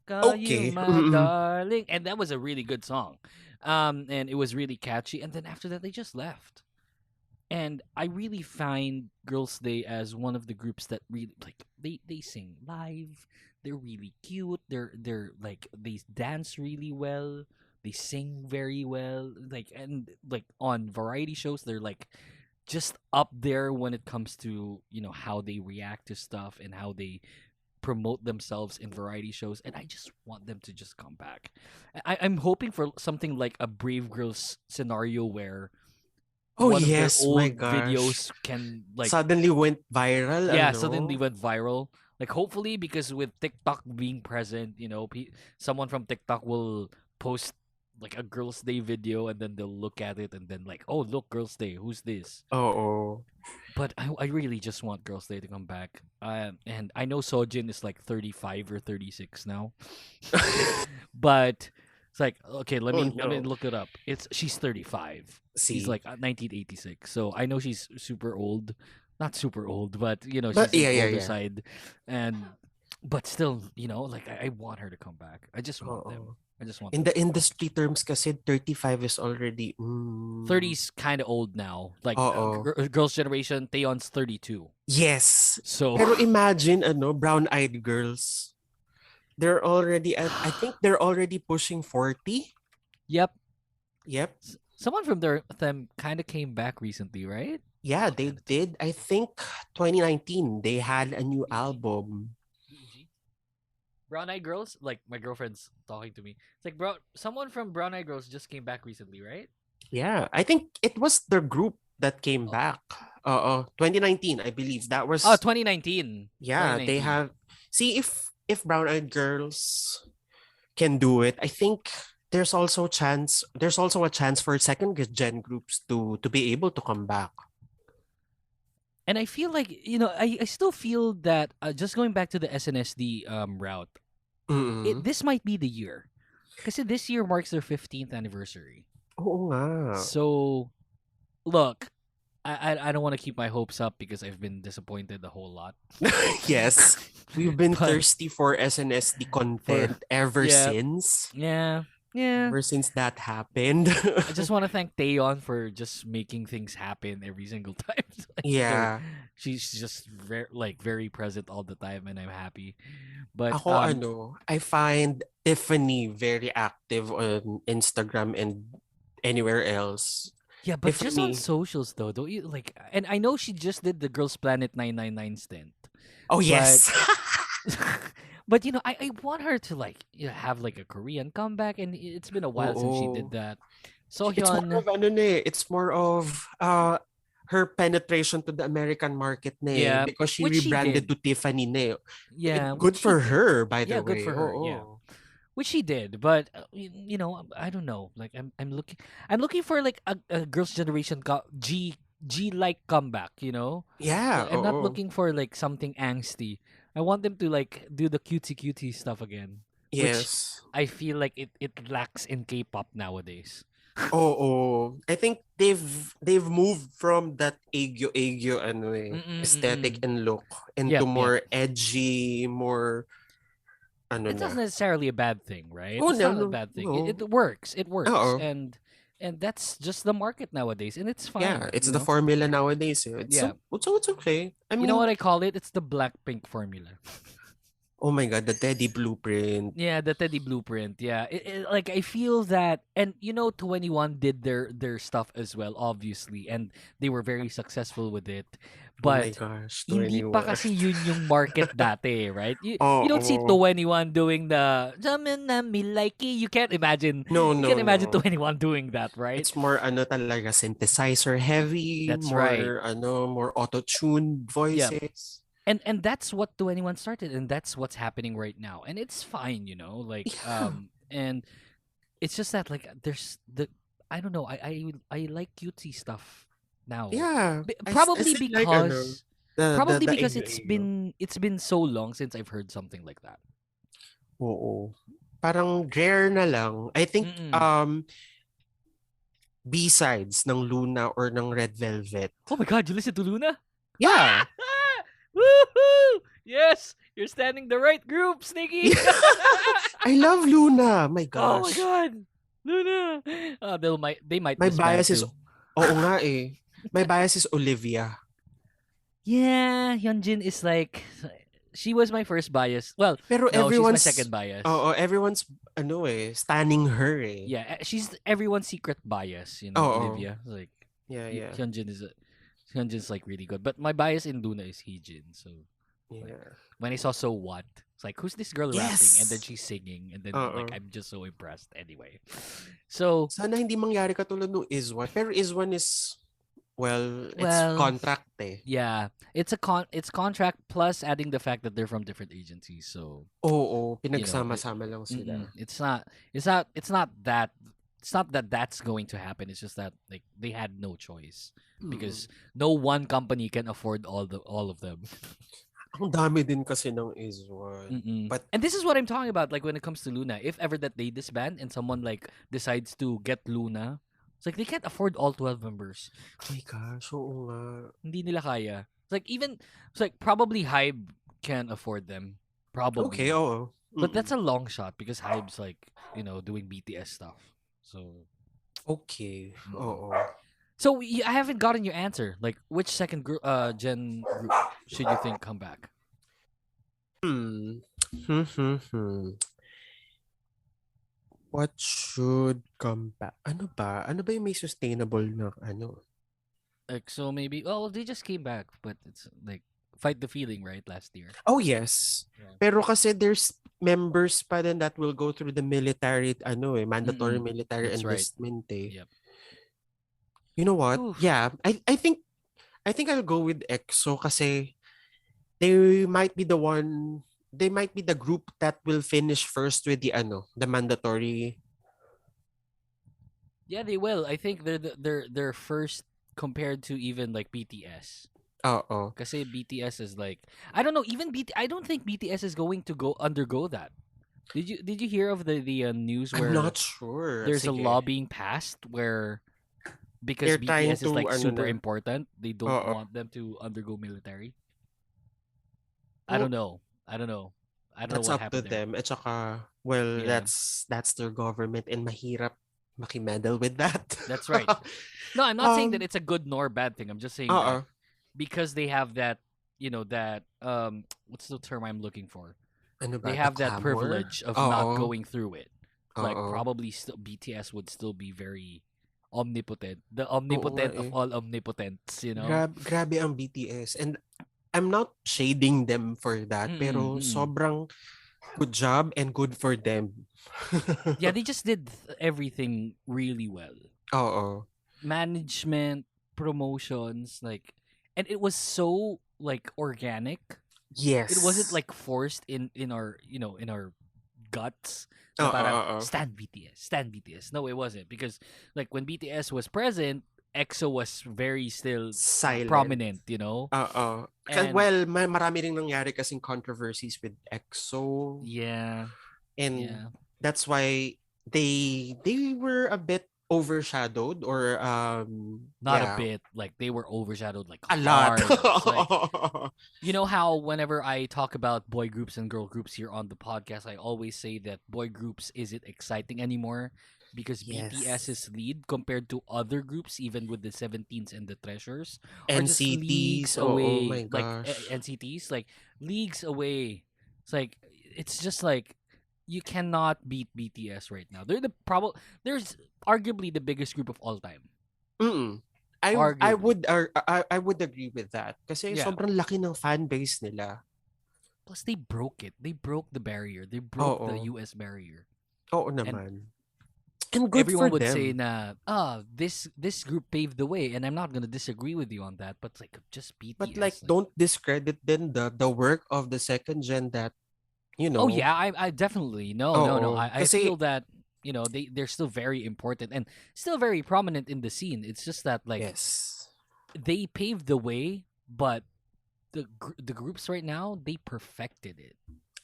S4: Call you my darling, and that was a really good song, and it was really catchy. And then after that, they just left. And I really find Girls' Day as one of the groups that really like they sing live. They're really cute. They're like they dance really well. They sing very well. Like and like on variety shows, they're like just up there when it comes to how they react to stuff and how they promote themselves in variety shows. And I just want them to just come back. I'm hoping for something like a Brave Girls scenario where
S13: Oh
S4: one
S13: yes,
S4: of their
S13: my
S4: old
S13: gosh.
S4: videos can like
S13: Suddenly went viral.
S4: yeah,
S13: ano?
S4: suddenly went viral. Like hopefully because with TikTok being present, someone from TikTok will post like a Girls' Day video and then they'll look at it and then like, oh look, Girls' Day, who's this?
S13: Oh.
S4: But I really just want Girls' Day to come back. And I know Sojin is like 35 or 36 now, but it's like okay, let me look it up. She's 35.
S13: See?
S4: She's like 1986, so I know she's super old. Not super old, but she's
S13: But
S4: on
S13: yeah,
S4: the
S13: yeah,
S4: older
S13: yeah.
S4: side, but still, like I want her to come back. I just want them.
S13: Oo.
S4: I just want
S13: In
S4: them.
S13: the industry terms kasi 35 is already
S4: 30's kind of old now. Like
S13: Oo.
S4: girls' generation, Taeyeon's 32.
S13: Yes.
S4: So
S13: Pero imagine brown-eyed girls. They're already I think they're already pushing 40.
S4: Yep.
S13: Someone
S4: from them kind of came back recently, right?
S13: Yeah, they did. I think 2019 they had a new album.
S4: Brown Eyed Girls, like my girlfriend's talking to me. It's like, bro, someone from Brown Eyed Girls just came back recently, right?
S13: Yeah, I think it was the group that came back. 2019, I believe. That was
S4: 2019.
S13: Yeah, they
S4: 2019.
S13: have. See if Brown Eyed Girls can do it, I think there's also a chance for second gen groups to be able to come back.
S4: And I feel like, I still feel that just going back to the SNSD route, this might be the year. Because this year marks their 15th anniversary.
S13: Oo nga.
S4: So, look, I don't want to keep my hopes up because I've been disappointed a whole lot.
S13: Yes. We've been
S4: But-
S13: thirsty for SNSD content ever since.
S4: Yeah. Yeah.
S13: Ever since that happened.
S4: I just want to thank Taeyeon for just making things happen every single time.
S13: Yeah.
S4: She's just very present all the time, and I'm happy. But
S13: Ako I find Tiffany very active on Instagram and anywhere else.
S4: yeah, but just on
S13: Tiffany.
S4: socials though, don't you like? And I know she just did the Girls Planet 999 stint.
S13: Oh yes.
S4: But I want her to like have like a Korean comeback, and it's been a while since she did that. So
S13: It's more of it's more of her penetration to the American market na
S4: Yeah,
S13: because she
S4: which she
S13: rebranded
S4: did.
S13: to Tiffany na eh.
S4: Yeah,
S13: Good
S4: which she
S13: for
S4: did.
S13: her, by the
S4: Yeah, good
S13: way.
S4: for her. Yeah, which she did. But I don't know. Like I'm looking for like a girls' generation G like comeback.
S13: Yeah,
S4: I'm not looking for like something angsty. I want them to like do the cutie stuff again, which
S13: Yes.
S4: I feel like it lacks in K-pop nowadays.
S13: I think they've moved from that aegyo aesthetic and look into
S4: Yep.
S13: more edgy, more
S4: It's not necessarily a bad thing, right?
S13: Oh,
S4: It's
S13: no,
S4: not a
S13: no,
S4: bad thing.
S13: no.
S4: It works. It works.
S13: Oo.
S4: And that's just the market nowadays, and it's fine.
S13: Yeah, it's the formula nowadays. It's
S4: Yeah.
S13: it's okay. I
S4: You
S13: mean,
S4: know what I call it? It's the Blackpink formula.
S13: oh my God, the Teddy blueprint.
S4: Yeah, the Teddy blueprint. Yeah, like I feel that, and 21 did their stuff as well, obviously, and they were very successful with it.
S13: Oh my
S4: But
S13: gosh,
S4: hindi pa
S13: 21.
S4: kasi yun yung market dati, right? You don't see
S13: Oo.
S4: 21 doing the "Jamin na me likey." You can't imagine.
S13: No,
S4: You
S13: no,
S4: can't imagine
S13: no.
S4: 21 doing that, right?
S13: It's more talaga synthesizer heavy,
S4: That's
S13: more
S4: right.
S13: more auto-tuned
S4: Yeah.
S13: voices.
S4: And that's what 21 started, and that's what's happening right now, and it's fine, like and it's just that like there's the I don't know, I like cutesy stuff now.
S13: Yeah.
S4: Probably
S13: I like
S4: because probably
S13: the
S4: because
S13: aegyo-aegyo.
S4: it's been so long since I've heard something like that.
S13: Oo. Parang rare na lang. I think B-sides ng Luna or ng Red Velvet.
S4: Oh my God, you listen to Luna?
S13: Yeah.
S4: Woohoo! Yes, you're standing the right group, Nikki.
S13: I love Luna. My
S4: Oh my
S13: gosh.
S4: God, Luna. They might
S13: My
S4: disband
S13: bias is
S4: too.
S13: oo nga eh. My bias is Olivia.
S4: Yeah, Hyunjin is like she was my first bias. Well,
S13: Pero
S4: no, she's
S13: everyone's
S4: my second bias.
S13: everyone's standing her eh.
S4: Yeah, she's everyone's secret bias,
S13: Oo.
S4: Olivia. Like
S13: Yeah, yeah.
S4: Hyunjin's like really good. But my bias in Luna is Heejin. So like, when I saw So What, it's like, who's this girl rapping? And then she's singing, and then like I'm just so impressed anyway. So
S13: Sana hindi mangyari katulad nung Iswan. Pero Iswan is it's contract eh.
S4: Yeah, it's contract plus adding the fact that they're from different agencies. So
S13: Oo, pinagsama-sama lang sila.
S4: it's not that that's going to happen. It's just that like they had no choice because no one company can afford all of them.
S13: Ang dami din kasi ng Iswan. But
S4: And this is what I'm talking about. Like when it comes to Luna, if ever that they disband and someone like decides to get Luna, it's like they can't afford all 12 members.
S13: Oh my gosh, oo nga.
S4: Hindi nila kaya. It's like probably Hybe can afford them. Probably.
S13: Okay, oo.
S4: But that's a long shot because Hybe's like, doing BTS stuff. So
S13: okay. Oo.
S4: So I haven't gotten your answer. Like which second gen group should you think come back?
S13: What should come back? Ano ba? Ano ba yung may sustainable na
S4: Like so maybe they just came back, but it's like Fight the Feeling, right? Last year.
S13: Oh yes. Pero kasi there's members pa din that will go through the military mandatory military
S4: That's
S13: enlistment
S4: right. Yep.
S13: You know what?
S4: Oof.
S13: Yeah, I think I'll go with EXO kasi they might be the group that will finish first with the mandatory.
S4: Yeah, they will. I think they're first compared to even like BTS.
S13: Oo.
S4: Kasi BTS is like I don't know, I don't think BTS is going to undergo that. Did you hear of the news where
S13: I'm not sure.
S4: There's a
S13: Sige.
S4: law being passed where because
S13: They're trying
S4: BTS is like
S13: to,
S4: super important, they don't want them to undergo military. I don't know. I don't know
S13: That's
S4: what
S13: up to
S4: happened there.
S13: them. At saka,
S4: Yeah.
S13: that's their government and mahirap makimedal with that.
S4: That's right. No, I'm not saying that it's a good nor bad thing. I'm just saying that because they have that, that what's the term I'm looking for?
S13: Ano ba?
S4: They have
S13: The
S4: that
S13: clamor?
S4: privilege of
S13: Oo.
S4: not going through it. Like
S13: Oo.
S4: probably BTS would still be very omnipotent. The omnipotent of
S13: Oo nga eh.
S4: all omnipotents,
S13: Grabe ang BTS. And I'm not shading them for that, pero sobrang Good job and good for them.
S4: Yeah, they just did everything really well.
S13: Oo.
S4: Management, promotions, like, and it was so like organic. It wasn't
S13: Yes.
S4: like forced in our, in our guts. Na
S13: Oo,
S4: parang
S13: oo.
S4: stand BTS, stand BTS. No, it wasn't, because like when BTS was present, EXO was very still
S13: Silent.
S4: prominent, you know.
S13: Oo.
S4: And
S13: Well, marami ring nangyari kasing controversies with EXO.
S4: yeah,
S13: And
S4: yeah.
S13: that's why they were a bit overshadowed or
S4: Not a
S13: yeah,
S4: bit. Like they were overshadowed like
S13: a lot.
S4: hard. It's like, you know how whenever I talk about boy groups and girl groups here on the podcast, I always say that boy groups isn't exciting anymore because BTS's lead compared to other groups, even with the 17s and the Treasures, are just leagues
S13: NCTs. Oh
S4: away.
S13: my
S4: Like
S13: gosh.
S4: NCTs, like leagues away. It's just like you cannot beat BTS right now. They're there's arguably the biggest group of all time.
S13: Mm. I
S4: Arguably.
S13: I would agree with that kasi
S4: Yeah.
S13: sobrang laki ng fan base nila.
S4: Plus, they broke it. They broke the barrier. They broke the
S13: Oo.
S4: US barrier.
S13: Oo naman. And good
S4: Everyone
S13: for
S4: would
S13: them.
S4: say na, this group paved the way, and I'm not gonna disagree with you on that. But like, just BTS.
S13: But like, don't discredit then the work of the second gen that, you know.
S4: Oh yeah, I definitely no.
S13: Oo.
S4: I
S13: Kasi-
S4: feel that they're still very important and still very prominent in the scene. It's just that like
S13: Yes.
S4: they paved the way, but the groups right now, they perfected it.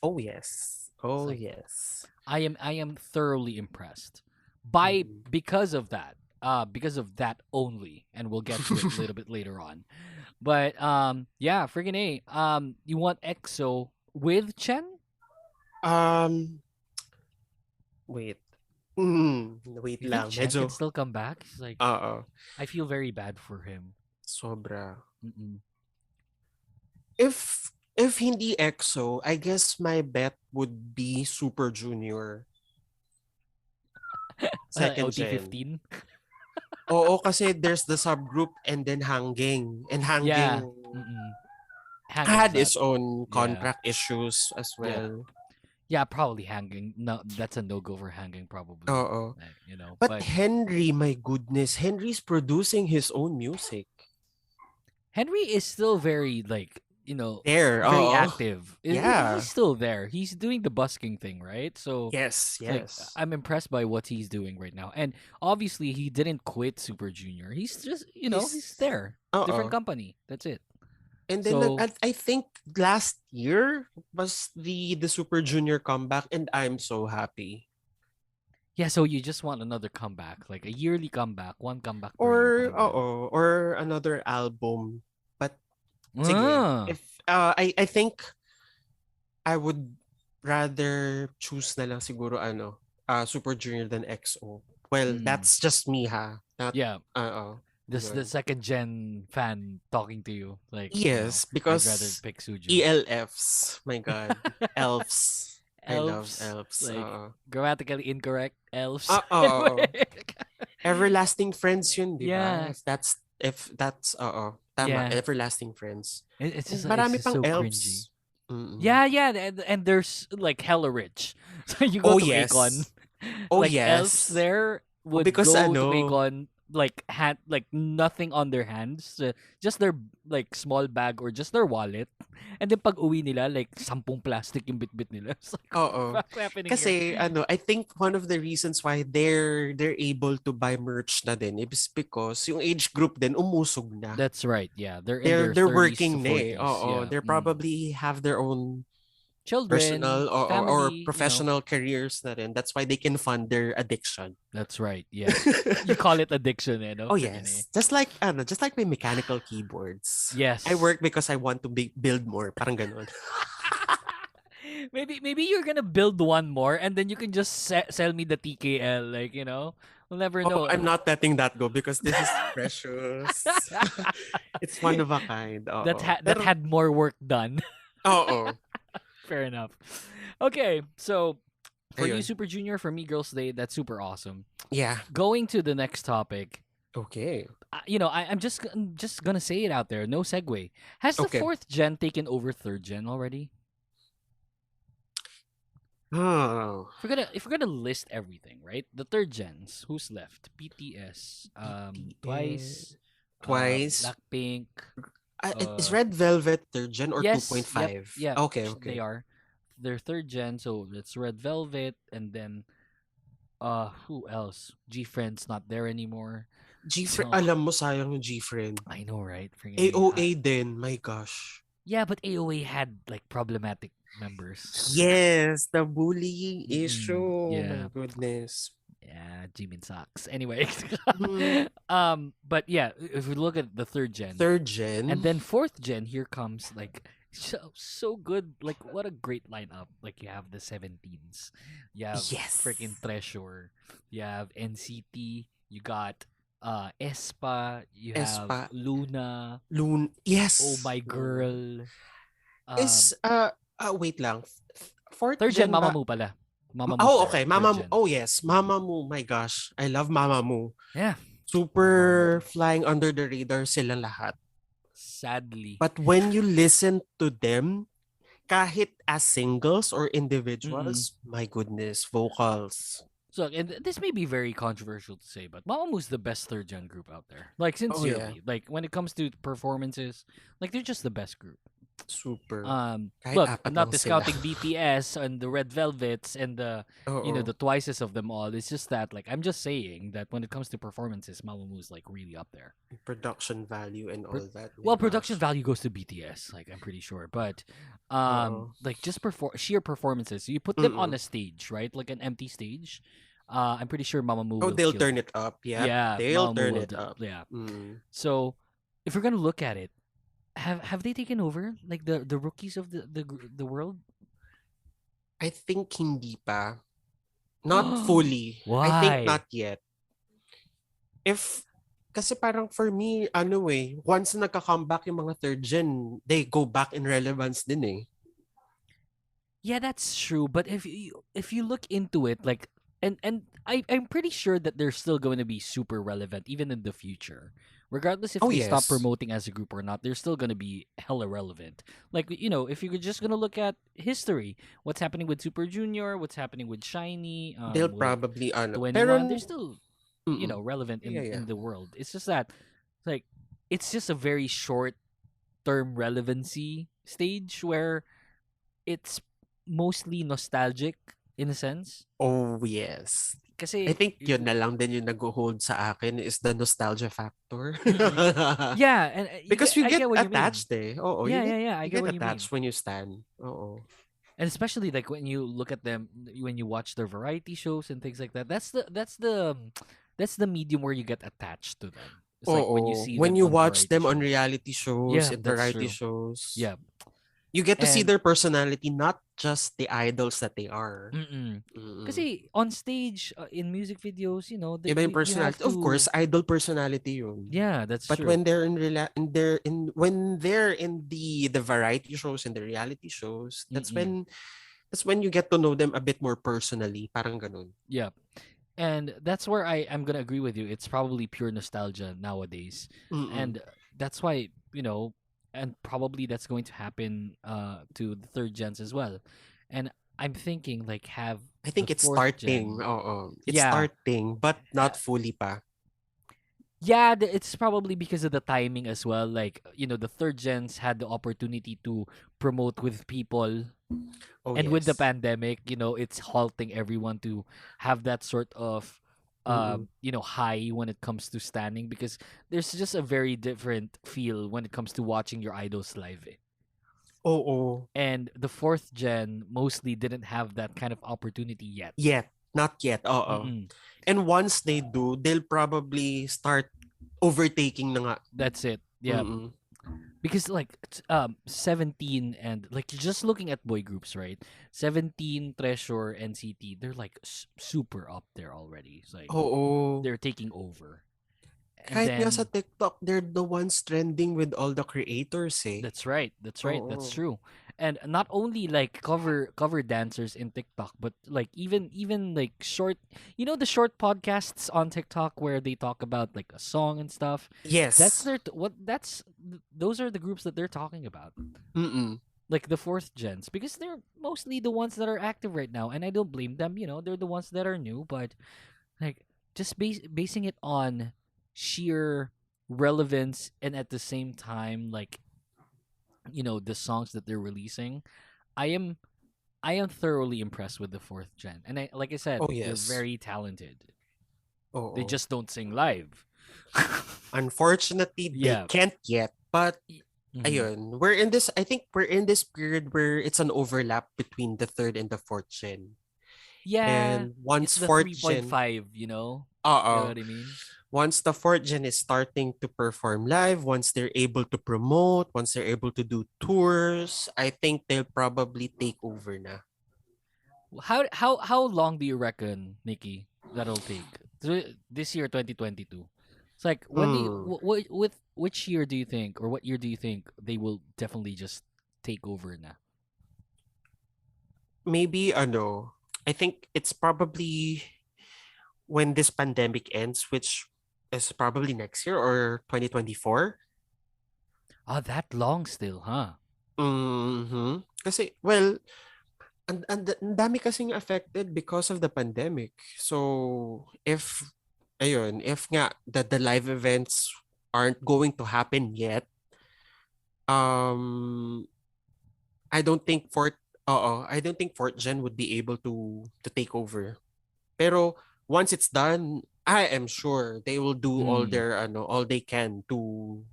S13: Oh yes. Oh
S4: like-
S13: yes.
S4: I am thoroughly impressed by because of that. Because of that only, and we'll get to it a little bit later on. But yeah, friggin' A. You want EXO with Chen?
S13: Wait. Wait
S4: You
S13: lang.
S4: think Chen
S13: Medyo,
S4: can still come back? It's like
S13: oo.
S4: I feel very bad for him.
S13: Sobra.
S4: Mm-mm.
S13: If hindi EXO, I guess my bet would be Super Junior. Second gen.
S4: OT15.
S13: Oo, kasi there's the subgroup and then Hanggang. And Hanggang
S4: Yeah. Mm-mm.
S13: had its
S4: That.
S13: own contract issues as well.
S4: Yeah, probably hanging. No, that's a no-go for hanging, probably.
S13: Oo.
S4: Like,
S13: But Henry, my goodness, Henry's producing his own music.
S4: Henry is still very like
S13: There,
S4: very
S13: oo.
S4: active.
S13: Yeah.
S4: He's still there. He's doing the busking thing, right? So
S13: Yes,
S4: like,
S13: yes.
S4: I'm impressed by what he's doing right now, and obviously he didn't quit Super Junior. He's just he's there, different
S13: Oo.
S4: company. That's it.
S13: And then
S4: So-
S13: I think last year was the Super Junior comeback, and I'm so happy.
S4: Yeah, so you just want another comeback, like a yearly comeback, one comeback per
S13: Or
S4: year. parang
S13: or another album. But
S4: ganun.
S13: sige,
S4: Ah.
S13: if I think I would rather choose na lang siguro Super Junior than EXO. Well, that's just me ha. Not,
S4: Yeah.
S13: This
S4: The second gen fan talking to you, like
S13: Yes, because
S4: I'd rather pick Suju.
S13: ELFs. My God, elves. I love
S4: Elves,
S13: elves.
S4: like grammatically incorrect elves.
S13: Oo. Everlasting friends yun, di ba?
S4: Yeah.
S13: If that's tama,
S4: Yeah.
S13: everlasting friends.
S4: It's just,
S13: Marami
S4: it's just
S13: pang
S4: so
S13: elves.
S4: cringy.
S13: Mm-mm.
S4: Yeah, and there's like hella rich. So you go
S13: Oh,
S4: to
S13: yes.
S4: Akon.
S13: Oh,
S4: like elves
S13: yes.
S4: there would
S13: because
S4: go to
S13: ano,
S4: Akon like nothing on their hands, just their like small bag or just their wallet, and then pag uwi nila like 10 plastic yung bitbit nila. It's like,
S13: Oo.
S4: what's happening
S13: Kasi
S4: here?
S13: I think one of the reasons why they're able to buy merch na din is because yung age group din umusog na.
S4: That's right. Yeah, they're in their
S13: They're
S4: 30s
S13: working
S4: to
S13: na eh.
S4: 40s.
S13: Oo,
S4: Yeah.
S13: they're probably have their own
S4: Children,
S13: personal or
S4: family,
S13: professional careers na rin. That's why they can fund their addiction.
S4: That's right. Yeah. You call it addiction, eh, no?
S13: Oh
S4: Freaking
S13: yes. Just like my mechanical keyboards.
S4: Yes.
S13: I work because I want to build more. Parang ganun.
S4: Maybe you're gonna build one more and then you can just sell me the TKL, like, we'll never know.
S13: I'm not letting that go because this is precious. It's one of a kind. Oo.
S4: that had more work done.
S13: Oo.
S4: Fair enough. Okay, so for you,
S13: Ayun.
S4: Super Junior, for me, Girls Day, that's super awesome.
S13: Yeah.
S4: Going to the next topic.
S13: Okay.
S4: I'm just gonna say it out there. No segue. Has the
S13: Okay.
S4: fourth gen taken over third gen already?
S13: Oh.
S4: If we're gonna list everything, right? The third gens, who's left? BTS, Twice,
S13: Twice.
S4: Blackpink.
S13: Is Red Velvet third gen or
S4: Yes,
S13: 2.5?
S4: yeah,
S13: Okay,
S4: they
S13: okay.
S4: are. They're third gen, so it's Red Velvet, and then who else? G Friend's not there anymore.
S13: G-Friend,
S4: So
S13: alam mo, sayang yung G-Friend.
S4: I know, right? Freaking
S13: AOA din, my gosh.
S4: yeah, but AOA had like problematic members.
S13: Yes, the bullying issue. Oh my
S4: Yeah.
S13: goodness.
S4: Yeah, Jimin sucks. Anyway,
S13: Mm.
S4: but yeah, if we look at the third gen,
S13: Third gen.
S4: and then fourth gen, here comes like so good. Like what a great lineup. Like you have the 17s, you have
S13: Yes.
S4: freaking Treasure, you have NCT, you got Espa, you have
S13: Espa.
S4: Luna,
S13: Yes.
S4: Oh My Girl.
S13: Is wait lang. Fourth
S4: Third gen,
S13: ba?
S4: Mamamoo pala. Mamamoo
S13: Oh,
S4: third-
S13: okay.
S4: third gen.
S13: Oh, yes. Mamamoo. My gosh. I love Mamamoo.
S4: Yeah.
S13: Super flying under the radar silang lahat.
S4: Sadly.
S13: But when you listen to them, kahit as singles or individuals, my goodness, vocals.
S4: So, and this may be very controversial to say, but Mamamoo's the best third gen group out there. Like sincerely, like when it comes to performances, like they're just the best group.
S13: Super. Kahit
S4: Look,
S13: apat
S4: I'm not
S13: lang sila.
S4: discounting BTS and the Red Velvets and the
S13: Oo.
S4: the Twices of them all. It's just that like I'm just saying that when it comes to performances, Mamamoo's like really up there.
S13: Production value and all that. my
S4: Well,
S13: gosh.
S4: production value goes to BTS, like I'm pretty sure, but like just sheer performances. You put them on a stage, right? Like an empty stage. I'm pretty sure Mamamoo
S13: Oh,
S4: will
S13: they'll
S4: kill
S13: turn
S4: it.
S13: it up. Yeah.
S4: Yeah,
S13: They'll
S4: Mamamoo
S13: turn
S4: will
S13: it up.
S4: Yeah.
S13: Mm.
S4: So, if we're gonna look at it, have they taken over like the rookies of the world?
S13: I think hindi pa. Not fully. I
S4: Why?
S13: think not yet. Kasi parang for me, once na nagka-comeback yung mga third gen, they go back in relevance din eh.
S4: Yeah, that's true. But if you look into it, like, and I'm pretty sure that they're still going to be super relevant even in the future, regardless if
S13: Oh,
S4: they stop
S13: yes.
S4: promoting as a group or not. They're still going to be hella relevant. Like if you're just gonna look at history, what's happening with Super Junior, what's happening with Shiny,
S13: They'll
S4: with
S13: probably
S4: 21,
S13: Pero
S4: they're still relevant in,
S13: Yeah.
S4: in the world. It's just that like it's just a very short term relevancy stage where it's mostly nostalgic in a sense.
S13: Oh, yes.
S4: Kasi
S13: I think yun na lang din yung nag-hold sa akin is the nostalgia factor.
S4: yeah, and
S13: Because you
S4: I
S13: get
S4: get what you mean.
S13: attached eh. Oo,
S4: Yeah,
S13: you
S4: yeah, I
S13: you
S4: get
S13: get
S4: what you mean.
S13: attached when you stand. Oo.
S4: And especially like when you look at them, when you watch their variety shows and things like that. That's the medium where you get attached to them. It's like when you see
S13: when
S4: them
S13: you
S4: on
S13: watch
S4: variety
S13: them on
S4: shows.
S13: reality shows
S4: Yeah,
S13: and
S4: that's
S13: variety
S4: true.
S13: shows.
S4: Yeah.
S13: You get to see
S4: And-
S13: their personality, not just the idols that they are.
S4: Kasi on stage in music videos,
S13: Iba yung
S4: you have
S13: personality. Of
S4: to-
S13: course, idol personality yun.
S4: Yeah, that's
S13: But
S4: true.
S13: when they're when they're in the variety shows and the reality shows, that's when you get to know them a bit more personally. Parang ganun.
S4: Yeah. And that's where I'm gonna agree with you. It's probably pure nostalgia nowadays. And that's why, and probably that's going to happen to the third gens as well. And I'm thinking like
S13: I think
S4: the
S13: it's
S4: fourth
S13: starting.
S4: gen-
S13: It's
S4: Yeah.
S13: starting, but not fully pa.
S4: Yeah, it's probably because of the timing as well. Like, the third gens had the opportunity to promote with people.
S13: Oh,
S4: And with the
S13: yes.
S4: pandemic, it's halting everyone to have that sort of high when it comes to standing, because there's just a very different feel when it comes to watching your idols live.
S13: Oo.
S4: And the fourth gen mostly didn't have that kind of opportunity yet.
S13: Not yet. Oo.
S4: Mm-mm.
S13: And once they do, they'll probably start overtaking na nga.
S4: That's it. Yeah.
S13: Mm-mm.
S4: Because like 17 and like just looking at boy groups, right? 17, Treasure, NCT, they're like super up there already. It's like
S13: Oo.
S4: they're taking over. And
S13: Kahit nga
S4: then-
S13: sa TikTok, they're the ones trending with all the creators eh.
S4: That's right. That's right.
S13: Oo.
S4: That's true. And not only like cover dancers in TikTok, but like even like short, the short podcasts on TikTok where they talk about like a song and stuff.
S13: Yes.
S4: Those are the groups that they're talking about.
S13: Mm-mm.
S4: like the fourth gens, because they're mostly the ones that are active right now, and I don't blame them. They're the ones that are new, but like just basing it on sheer relevance and at the same time, like the songs that they're releasing, I am thoroughly impressed with the fourth gen, and like I said,
S13: Oh,
S4: they're
S13: yes.
S4: very talented.
S13: Oh,
S4: They just don't sing live.
S13: unfortunately, they
S4: Yeah.
S13: can't yet. But
S4: Mhm.
S13: ayun, I think we're in this period where it's an overlap between the third and the fourth gen.
S4: Yeah,
S13: And once
S4: it's the
S13: fourth gen,
S4: 3.5, you know? You know
S13: uh
S4: what I mean?
S13: once the fourth gen is starting to perform live, once they're able to promote, once they're able to do tours, I think they'll probably take over na.
S4: How long do you reckon, Nikki, that'll take? This year, 2022. It's like when do you
S13: Hmm.
S4: with which year do you think, or what year do you think they will definitely just take over na?
S13: Maybe I think it's probably when this pandemic ends, which is probably next year or 2024.
S4: Ah, that long still, huh?
S13: Mm-hmm. Kasi, well, ang dami kasing affected because of the pandemic. So, if nga the live events aren't going to happen yet, um, I don't think I don't think fourth gen would be able to take over. Pero once it's done, I am sure they will do
S4: Hmm.
S13: all they can to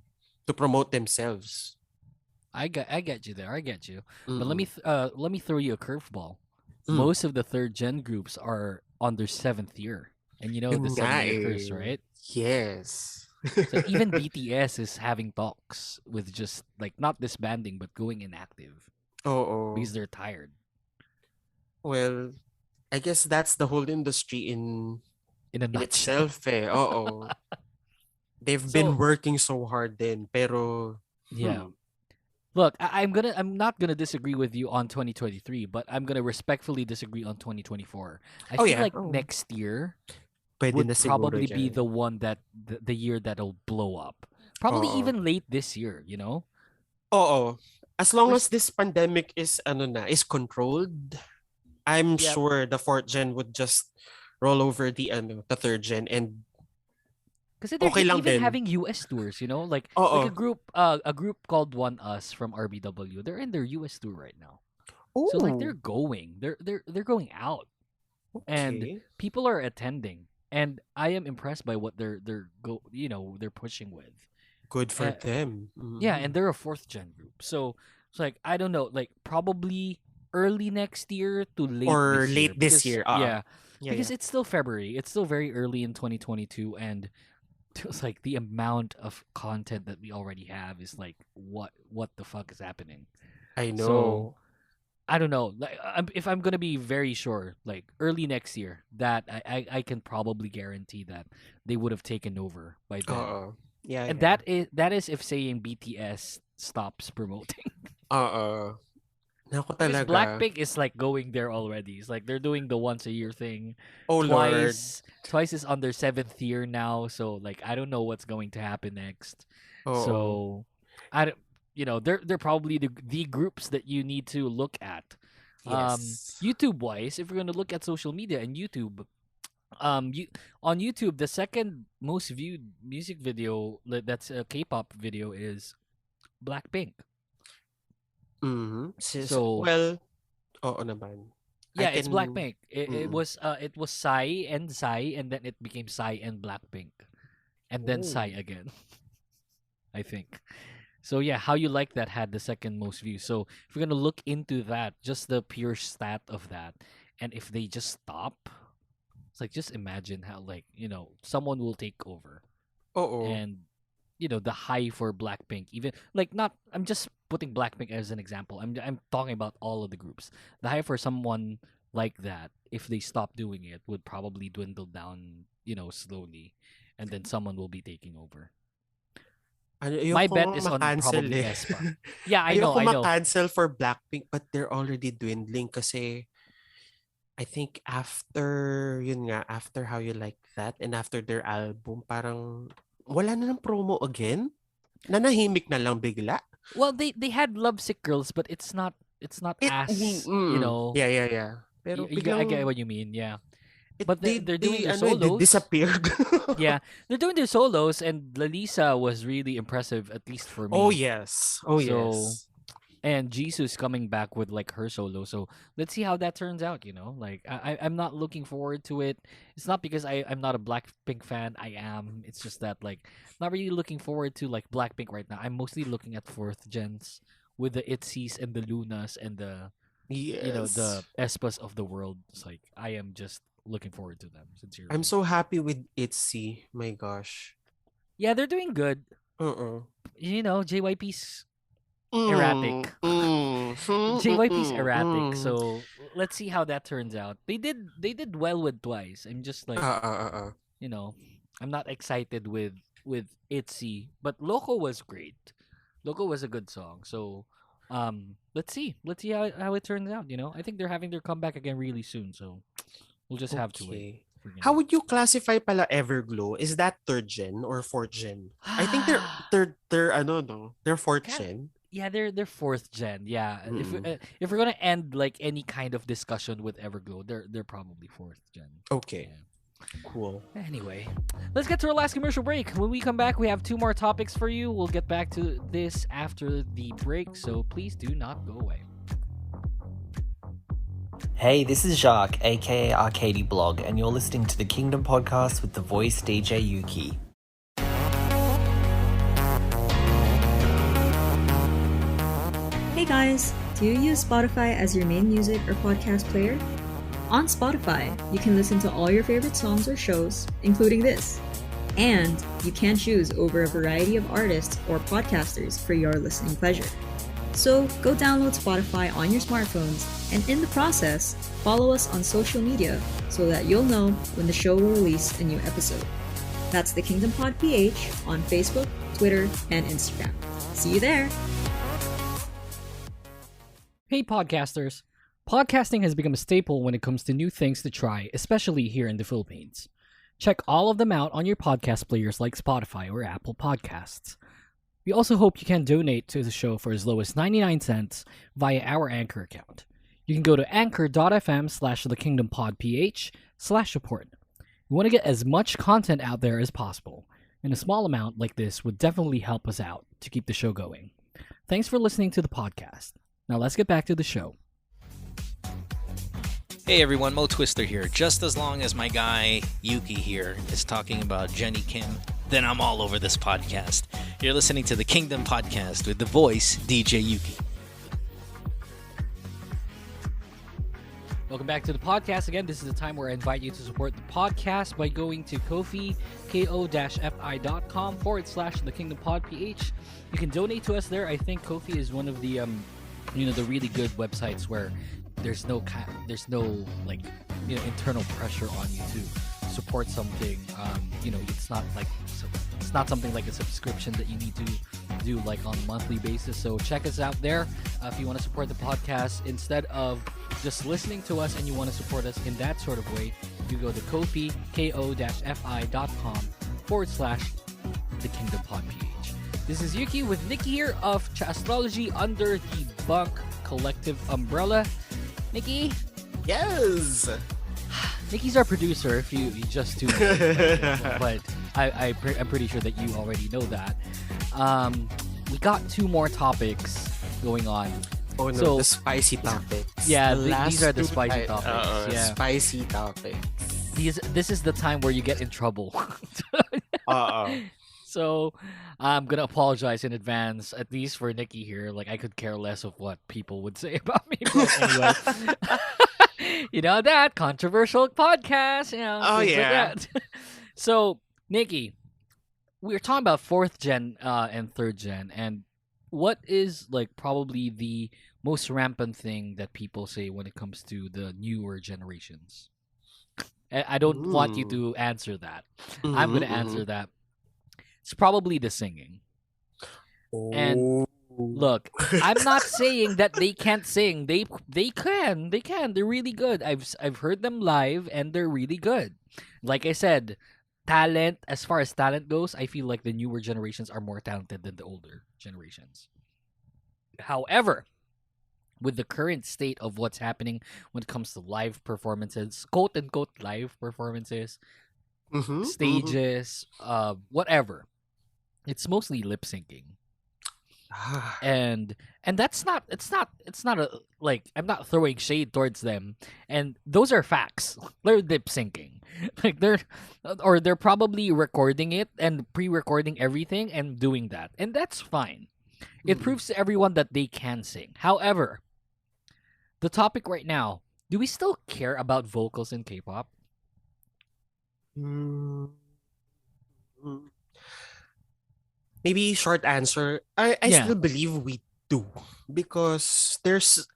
S13: promote themselves.
S4: I get you there. I get you. But
S13: Mm-mm.
S4: let me throw you a curveball.
S13: Mm.
S4: Most of the third gen groups are on their seventh year, and you know the
S13: Yun nga
S4: 7-year curse,
S13: eh.
S4: right?
S13: Yes.
S4: So even BTS is having talks with just like not disbanding but going inactive
S13: Oo.
S4: because they're tired.
S13: Well, I guess that's the whole industry
S4: In a
S13: in
S4: nutshell.
S13: itself eh. Oo. They've been
S4: So
S13: working so hard then, pero
S4: yeah, look, I'm not gonna disagree with you on 2023, but I'm gonna respectfully disagree on 2024. I
S13: Oh
S4: feel
S13: yeah.
S4: like next year
S13: Pwede
S4: would
S13: na siguro
S4: probably be
S13: dyan.
S4: the one that the year that'll blow up. Probably
S13: Oo.
S4: even late this year, you know?
S13: Oo. As long as
S4: There's
S13: this pandemic is controlled, I'm
S4: Yep.
S13: sure the fourth gen would just roll over the third gen and
S4: Because they're
S13: okay lang
S4: even
S13: din.
S4: having US tours, you know, like
S13: Oo.
S4: a group called One Us from RBW. They're in their US tour right now, so like they're
S13: Oh,
S4: going, they're going out, and
S13: okay.
S4: people are attending, and I am impressed by what they're pushing with.
S13: Good for
S4: Uh,
S13: them.
S4: yeah, and
S13: Mhm.
S4: they're a fourth gen group, so it's like I don't know, like probably early next year to late
S13: Or
S4: this year
S13: late this
S4: because
S13: year.
S4: yeah,
S13: Yeah,
S4: because
S13: yeah.
S4: it's still February, it's still very early in 2022, and it's like the amount of content that we already have is like what the fuck is happening.
S13: I
S4: So
S13: know.
S4: I don't know. Like, if I'm gonna be very sure, like early next year, that I can probably guarantee that they would have taken over by then.
S13: Oo. Yeah,
S4: And
S13: yeah.
S4: that is if saying BTS stops promoting.
S13: Oo. Naku
S4: Because
S13: talaga.
S4: Blackpink is like going there already. It's like they're doing the once a year thing.
S13: Oh Lord.
S4: Twice is on their seventh year now. So like I don't know what's going to happen next.
S13: Oo.
S4: So I don't, they're probably the groups that you need to look at.
S13: Yes.
S4: YouTube wise, if we're gonna look at social media and YouTube, you on YouTube the second most viewed music video that's a K-pop video is Blackpink.
S13: Mhm.
S4: So
S13: Well, oo naman. I
S4: yeah, it's
S13: can
S4: Blackpink. It
S13: mm.
S4: was Psy, and then it became Psy and Blackpink, and then Psy
S13: Oh.
S4: again. I think. So yeah, how you like that had the second most views. So if we're gonna look into that, just the pure stat of that, and if they just stop, it's like just imagine how like someone will take over,
S13: Oo.
S4: and the high for Blackpink, even like not. I'm just putting Blackpink as an example. I'm talking about all of the groups. The high for someone like that, if they stop doing it, would probably dwindle down, slowly, and then someone will be taking over. My
S13: Ayoko
S4: bet
S13: nga
S4: is on
S13: ma-cancel
S4: probably
S13: eh.
S4: aespa. Yeah, I know,
S13: Ayoko
S4: I know.
S13: ma-cancel for Blackpink but they're already dwindling kasi I think after How You Like That and after their album, parang wala na ng promo again. Nanahimik na lang bigla.
S4: Well, they had Lovesick Girls, but it's not as you know.
S13: Yeah. Pero
S4: I get what you mean. Yeah. But they're doing their
S13: they
S4: solos.
S13: disappeared.
S4: Yeah, they're doing their solos, and Lalisa was really impressive, at least for me.
S13: Oh yes. Yes.
S4: And Jesus coming back with like her solo. So let's see how that turns out. Like I'm not looking forward to it. It's not because I'm not a Blackpink fan. I am. It's just that like not really looking forward to like Blackpink right now. I'm mostly looking at fourth gens with the Itzies and the Lunas and the the Espas of the world. It's like I am just looking forward to them sincerely.
S13: I'm so happy with Itzy. My gosh.
S4: Yeah, they're doing good. JYP's erratic. JYP's erratic. So let's see how that turns out. They did well with Twice. I'm just like I'm not excited with Itzy, but Loco was great. Loco was a good song. So let's see how it turns out. I think they're having their comeback again really soon. So we'll just have to wait.
S13: How would you classify pala Everglow? Is that third gen or fourth gen? I think they're fourth gen.
S4: Yeah, they're fourth gen. Yeah, if we're gonna end like any kind of discussion with Everglow, they're probably fourth gen.
S13: Okay,
S4: yeah.
S13: Cool.
S4: Anyway, let's get to our last commercial break. When we come back, we have 2 more topics for you. We'll get back to this after the break, so please do not go away.
S20: Hey, this is Jacques, aka Arcady Blog, and you're listening to the Kingdom Podcast with the voice DJ Yuuki.
S11: Hey guys, do you use Spotify as your main music or podcast player? On Spotify, you can listen to all your favorite songs or shows, including this. And you can choose over a variety of artists or podcasters for your listening pleasure. So go download Spotify on your smartphones, and in the process, follow us on social media so that you'll know when the show will release a new episode. That's the Kingdom Pod PH on Facebook, Twitter, and Instagram. See you there!
S4: Hey podcasters! Podcasting has become a staple when it comes to new things to try, especially here in the Philippines. Check all of them out on your podcast players like Spotify or Apple Podcasts. We also hope you can donate to the show for as low as 99 cents via our Anchor account. You can go to anchor.fm/thekingdompodph/support. We want to get as much content out there as possible, and a small amount like this would definitely help us out to keep the show going. Thanks for listening to the podcast. Now let's get back to the show.
S14: Hey everyone, Mo Twister here. Just as long as my guy Yuuki here is talking about Jenny Kim, then I'm all over this podcast. You're listening to the Kingdom Podcast with the voice DJ Yuuki.
S4: Welcome back to the podcast. Again, this is the time where I invite you to support the podcast by going to Ko-fi, ko-fi.com/the Kingdom Pod PH. You can donate to us there. I think Ko-fi is one of the the really good websites where there's no like internal pressure on you to support something. It's not something like a subscription that you need to do like on a monthly basis. So check us out there if you want to support the podcast instead of just listening to us, and you want to support us in that sort of way. You go to Ko-fi, ko-fi.com/the Kingdom Pod PH. This is Yuuki with Nikki here of Tsaastrology under the Bunk Collective umbrella. Nikki?
S13: Yes!
S4: Nikki's our producer, if you just tuned in. But I'm pretty sure that you already know that. We got 2 more topics going on.
S13: Oh no,
S4: so,
S13: the spicy topics.
S4: Yeah, these are the spicy topics. Yeah.
S13: Spicy topics.
S4: This is the time where you get in trouble. So I'm gonna apologize in advance, at least for Nikki here. Like I could care less of what people would say about me. But anyway, that controversial podcast.
S13: Oh yeah.
S4: Like that. So Nikki, we were talking about 4th gen and 3rd gen, and what is like probably the most rampant thing that people say when it comes to the newer generations? I don't want you to answer that. I'm gonna answer that. It's probably the singing. And look, I'm not saying that they can't sing. They can. They're really good. I've heard them live and they're really good. Like I said, talent, as far as talent goes, I feel like the newer generations are more talented than the older generations. However, with the current state of what's happening when it comes to live performances, quote unquote live performances, stages, whatever, it's mostly lip syncing. And that's not it's not a like I'm not throwing shade towards them, and those are facts. They're lip syncing. Like they're probably recording it and pre-recording everything and doing that, and that's fine. It proves to everyone that they can sing. However, the topic right now, do we still care about vocals in K-pop?
S13: Maybe short answer. I still believe we do, because there's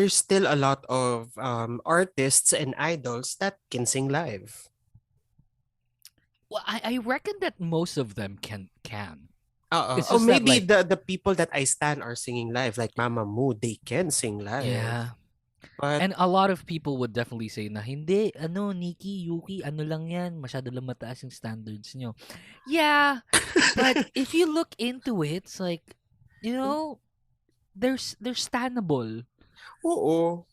S13: still a lot of artists and idols that can sing live.
S4: Well, I reckon that most of them can. It's
S13: Or
S4: just that,
S13: maybe
S4: like,
S13: the people that I stan are singing live, like Mamamoo, they can sing live.
S4: yeah.
S13: But
S4: And a lot of people would definitely say na hindi, Nikki, Yuuki, ano lang yan, masyado lang mataas yung standards nyo. Yeah, but if you look into it, it's like, they're standable.
S13: Oo.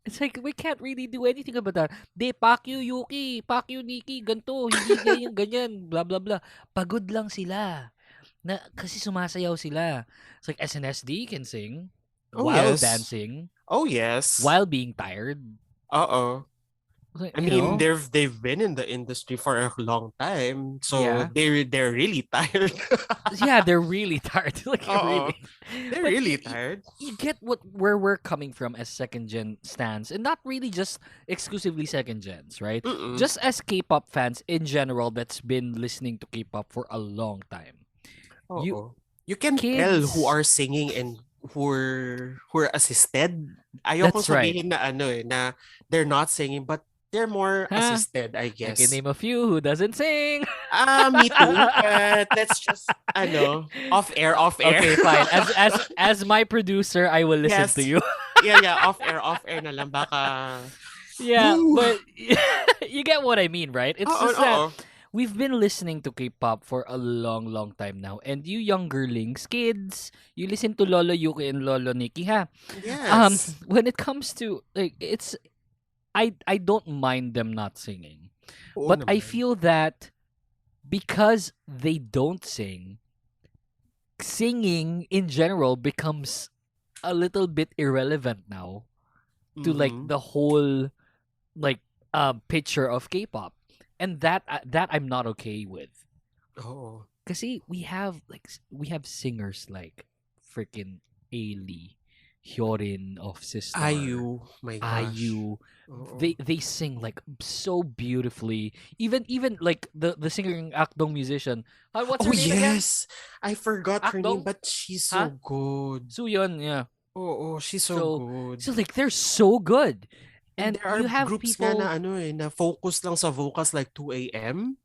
S4: It's like, we can't really do anything about that. De, fuck you, Yuuki, fuck you, Nikki, ganito, hindi ganyan, ganyan, blah, blah, blah. Pagod lang sila. Kasi sumasayaw sila. It's like SNSD can sing while dancing.
S13: Oh yes.
S4: While being tired.
S13: I mean, they've been in the industry for a long time, so they're really tired.
S4: Yeah, they're really tired. Like really.
S13: They're really tired.
S4: You get where we're coming from as second gen stans, and not really just exclusively second gens, right? Just as K-pop fans in general that's been listening to K-pop for a long time.
S13: You can tell who are singing and who are assisted. Ayoko sabihin na na they're not singing, but they're more assisted, I guess.
S4: I can name a few who doesn't sing.
S13: Me too. But let's just off air.
S4: Okay, fine. As my producer, I will listen to you.
S13: yeah, off air na lang baka.
S4: Yeah, but you get what I mean, right? It's just that we've been listening to K-pop for a long, long time now. And you youngerlings, kids, you listen to Lolo Yuki and Lolo Nikki, ha?
S13: Yes.
S4: When it comes to, like, it's... I don't mind them not singing. But I feel that because they don't sing, singing in general becomes a little bit irrelevant now to, like, the whole, like, picture of K-pop. And that I'm not okay with. Kasi we have singers like freaking Ailey, Hyorin of Sister,
S13: IU, my gosh.
S4: IU. They sing like so beautifully. Even like the singer and Akdong musician. What's her name again?
S13: Yes, I forgot her name, but she's so good.
S4: Suyeon, yeah.
S13: She's so good.
S4: So like they're so good. And
S13: there are
S4: you have
S13: groups
S4: people
S13: na focus lang sa vocals, like 2AM.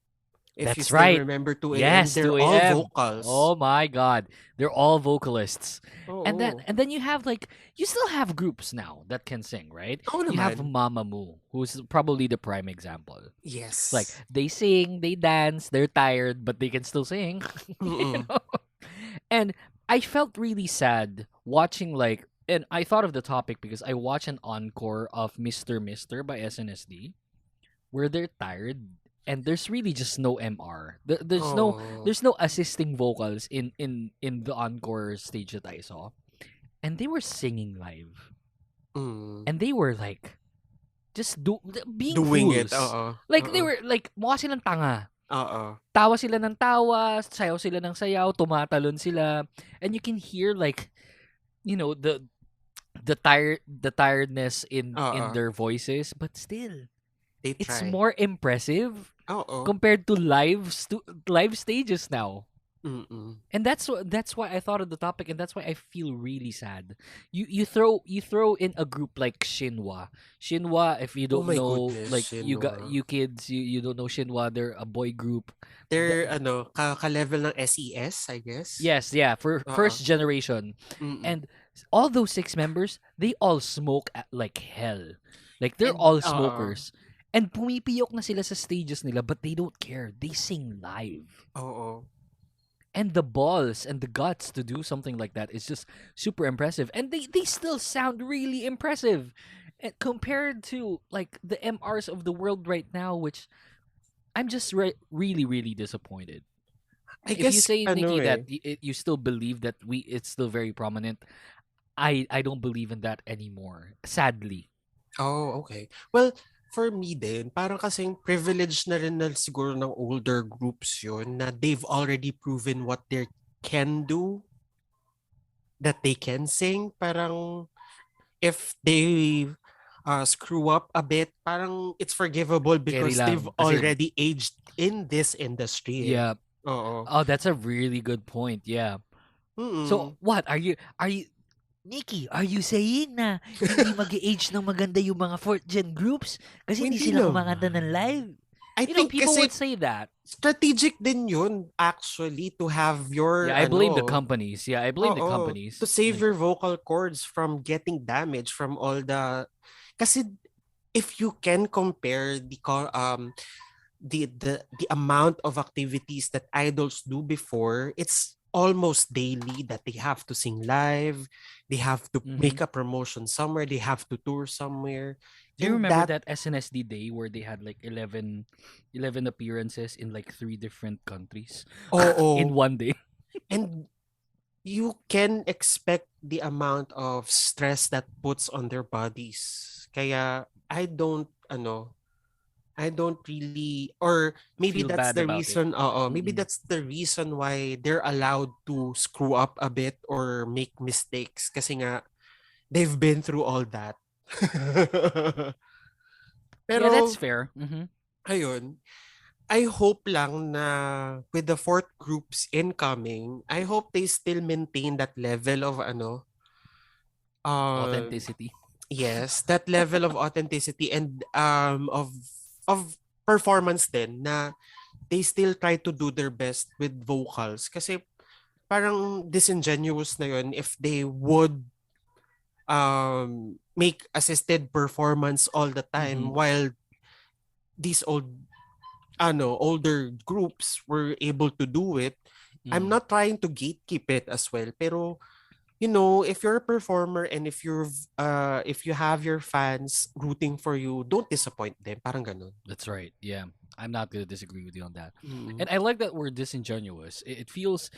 S13: If
S4: That's
S13: you still
S4: right.
S13: remember 2AM,
S4: Yes,
S13: they're
S4: 2AM.
S13: all vocals.
S4: Oh my god. They're all vocalists. And then you have like you still have groups now that can sing, right? You have Mamamoo, who's probably the prime example.
S13: Yes.
S4: Like they sing, they dance, they're tired, but they can still sing. You know? And I felt really sad watching and I thought of the topic because I watched an encore of Mr. Mister by SNSD where they're tired and there's really just no MR. There's no assisting vocals in the encore stage that I saw. And they were singing live. And they were like just being
S13: doing
S4: fools.
S13: it.
S4: Like they were like mukha silang tanga. Tawa sila ng tawa, sayaw sila ng sayaw, tumatalon sila. And you can hear like the tiredness in their voices, but still it's more impressive compared to live stages now. And that's why I thought of the topic, and that's why I feel really sad. You throw in a group like Shinhwa. If you don't know,
S13: goodness,
S4: like
S13: Shinhwa.
S4: you kids, you don't know Shinhwa. They're a boy group.
S13: They're ka-level ng SES, I guess.
S4: Yes, yeah, for first generation. And all those 6 members, they all smoke like hell. Like they're all smokers. And pumipiyok na sila sa stages nila, but they don't care. They sing live. and the balls and the guts to do something like that is just super impressive. And they still sound really impressive compared to like the MRs of the world right now, which I'm just really, really disappointed.
S13: I
S4: If you
S13: guess,
S4: say,
S13: ano
S4: Nikki,
S13: eh.
S4: that you still believe that it's still very prominent, I don't believe in that anymore. Sadly.
S13: Oh, okay. Well, for me din, parang kasing privilege na rin na siguro ng older groups yun na they've already proven what they can do, that they can sing. Parang if they screw up a bit, parang it's forgivable
S4: Carry
S13: because they've
S4: lang. Kasi,
S13: already aged in this industry. Eh.
S4: yeah.
S13: Oo.
S4: Oh, that's a really good point. Yeah. So, what? Are you...
S21: Nikki, are you saying na hindi mag-age ng maganda yung mga fourth gen groups kasi hindi
S13: Hindi
S21: sila
S13: naman.
S21: kumakanta ng live?
S13: I
S4: You know,
S13: think
S4: people
S13: kasi
S4: would say that.
S13: strategic din yun actually to have your
S4: Yeah, I blame the
S13: ano,
S4: companies. Yeah, I blame the
S13: oo,
S4: companies.
S13: to save
S4: Like,
S13: your vocal cords from getting damaged from all the kasi if you can compare the amount of activities that idols do before, it's almost daily that they have to sing live, they have to make a promotion somewhere, they have to tour somewhere.
S4: do you
S13: And
S4: remember that SNSD day where they had like 11 appearances in like 3 different countries
S13: Oo.
S4: in one day?
S13: And you can expect the amount of stress that puts on their bodies. Kaya I don't really, or maybe
S4: Feel
S13: that's
S4: bad
S13: the
S4: about it.
S13: reason, maybe that's the reason why they're allowed to screw up a bit or make mistakes kasi nga they've been through all that. Pero
S4: Yeah, that's fair.
S13: ayun, I hope lang na with the fourth groups incoming, I hope they still maintain that level of
S4: Authenticity.
S13: yes, that level of authenticity and of performance din na they still try to do their best with vocals kasi parang disingenuous na yun if they would make assisted performance all the time while these older groups were able to do it. I'm not trying to gatekeep it as well, pero you know, if you're a performer and if you have your fans rooting for you, don't disappoint them. Parang ganun.
S4: That's right. Yeah. I'm not going to disagree with you on that.
S13: Mm.
S4: And I like that word disingenuous. It feels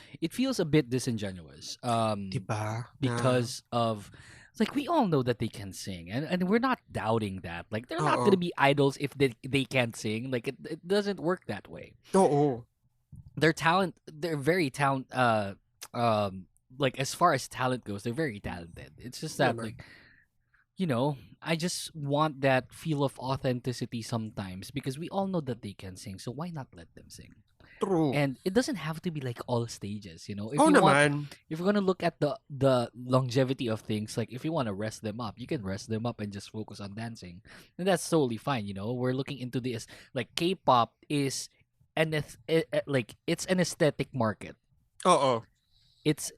S4: a bit disingenuous.
S13: Diba?
S4: Because of it's like we all know that they can sing and we're not doubting that. Like they're not going to be idols if they can't sing. Like it doesn't work that way.
S13: Oo.
S4: They're very like as far as talent goes, they're very talented. It's just that like I just want that feel of authenticity sometimes because we all know that they can sing. So why not let them sing?
S13: True.
S4: And it doesn't have to be like all stages, If if you're gonna look at the longevity of things, like if you want to rest them up, you can rest them up and just focus on dancing, and that's totally fine. We're looking into this like K-pop is it's an aesthetic market.
S13: Oo.
S4: It's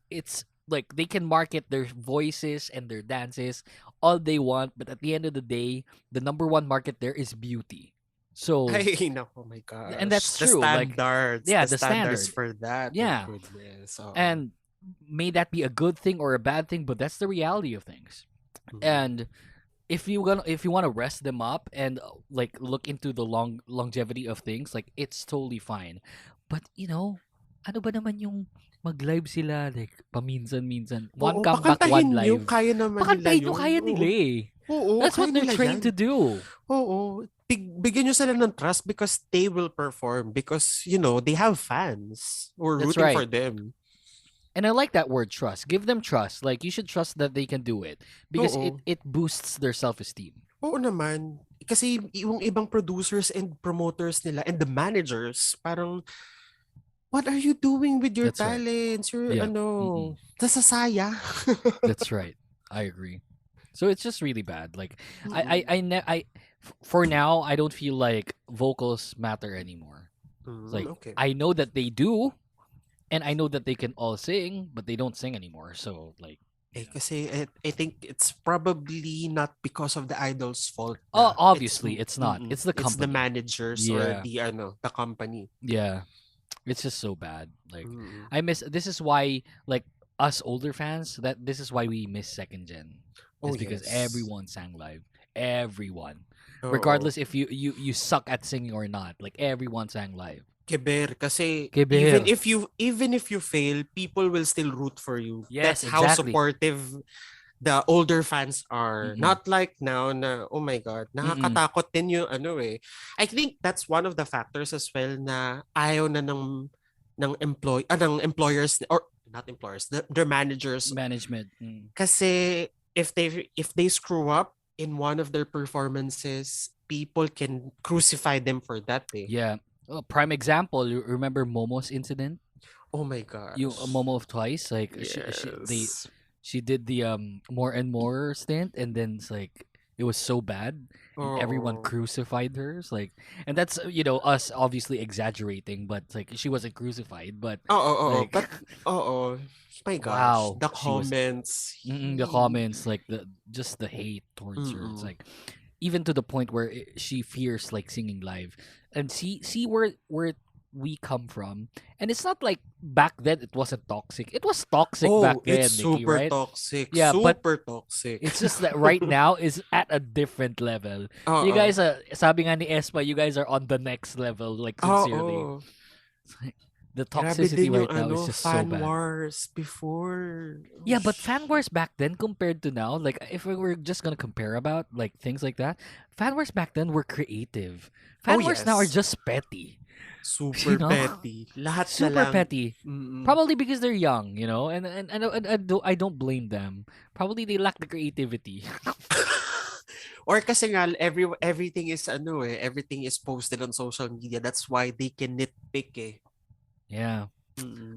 S4: like they can market their voices and their dances all they want, but at the end of the day, the number one market there is beauty. So
S13: Ay, oh my gosh.
S4: and that's
S13: the
S4: true.
S13: Standards.
S4: Like, yeah,
S13: the standards for that.
S4: Yeah.
S13: My goodness. Oo.
S4: And may that be a good thing or a bad thing, but that's the reality of things. And if you want to rest them up and like look into the longevity of things, like it's totally fine. But ano ba naman yung mag-live sila like paminsan-minsan. One comeback, one live.
S13: Kaya naman
S4: Pakantahin
S13: nila
S4: nyo, kaya nila eh.
S13: Oo,
S4: That's what they're trained to do.
S13: Oo. Bigyan nyo sila ng trust because they will perform because, they have fans who are
S4: That's
S13: rooting
S4: right.
S13: for them.
S4: And I like that word trust. Give them trust. Like you should trust that they can do it because it boosts their self-esteem.
S13: Oo naman. Kasi yung ibang producers and promoters nila and the managers, parang what are you doing with your
S4: That's right.
S13: talents? You're,
S4: Yeah.
S13: nasasaya.
S4: That's right. I agree. So it's just really bad. Like for now, I don't feel like vocals matter anymore. Like
S13: okay.
S4: I know that they do, and I know that they can all sing, but they don't sing anymore. So like,
S13: Kasi I think it's probably not because of the idol's fault.
S4: obviously it's not. It's the company.
S13: It's the managers or the company.
S4: Yeah. It's just so bad. Like I miss. This is why, like us older fans, this is why we miss second gen. It's because everyone sang live. Everyone, regardless if you suck at singing or not, like everyone sang live.
S13: Keber, kasi
S4: Keber.
S13: even if you fail, people will still root for you.
S4: Yes,
S13: That's how
S4: exactly.
S13: supportive the older fans are. Not like now na, oh my God, nakakatakot din yung ano eh. I think that's one of the factors as well na ayaw na ng employers or not employers, their managers.
S4: Management.
S13: Kasi if they screw up in one of their performances, people can crucify them for that eh.
S4: Yeah. Prime example, you remember Momo's incident?
S13: Oh my God.
S4: You Momo of Twice, like she did the more and more stint, and then it's like it was so bad, and everyone crucified her. It's like, and that's us obviously exaggerating, but it's like she wasn't crucified, but
S13: but my gosh,
S4: wow,
S13: the comments,
S4: the comments, like just the hate towards her. It's like even to the point where she fears like singing live, and see where we come from, and it's not like back then it wasn't toxic. It was toxic back then,
S13: it's
S4: Nikki,
S13: super
S4: right?
S13: toxic.
S4: Yeah,
S13: super toxic.
S4: It's just that right now is at a different level. You guys are, sabi nga ni Espa, you guys are on the next level, like sincerely. It's like, the toxicity right now is just so
S13: fan
S4: bad.
S13: wars before.
S4: Yeah, but fan wars back then compared to now, like if we were just gonna compare about like things like that, fan wars back then were creative. Fan wars now are just petty.
S13: Super petty. Lahat
S4: super
S13: na lang.
S4: petty. Probably because they're young, and I don't blame them. Probably they lack the creativity.
S13: Or kasi nga everything is everything is posted on social media. That's why they can nitpick eh.
S4: Yeah.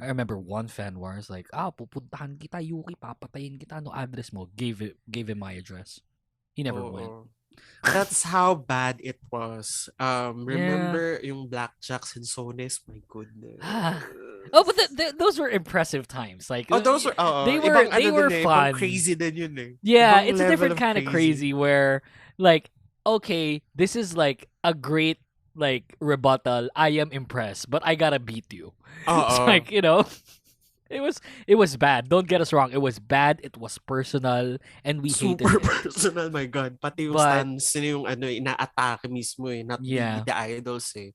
S4: I remember one fan wars like, pupuntahan kita, Yuuki, papatayin kita, no address mo. Gave him my address. He never went.
S13: That's how bad it was. Remember yung blackjacks and sones? My goodness.
S4: But those were impressive times. Like
S13: those were
S4: they were fun.
S13: Crazy din yun eh.
S4: Yeah,
S13: Ibang
S4: it's a different kind of crazy where like, okay, this is like a great like rebuttal. I am impressed, but I gotta beat you. It's like, it was bad. Don't get us wrong. It was bad. It was personal, and we hated
S13: super
S4: it.
S13: personal. My God, pati yung stans yung ina-atake mismo eh, not the idols eh.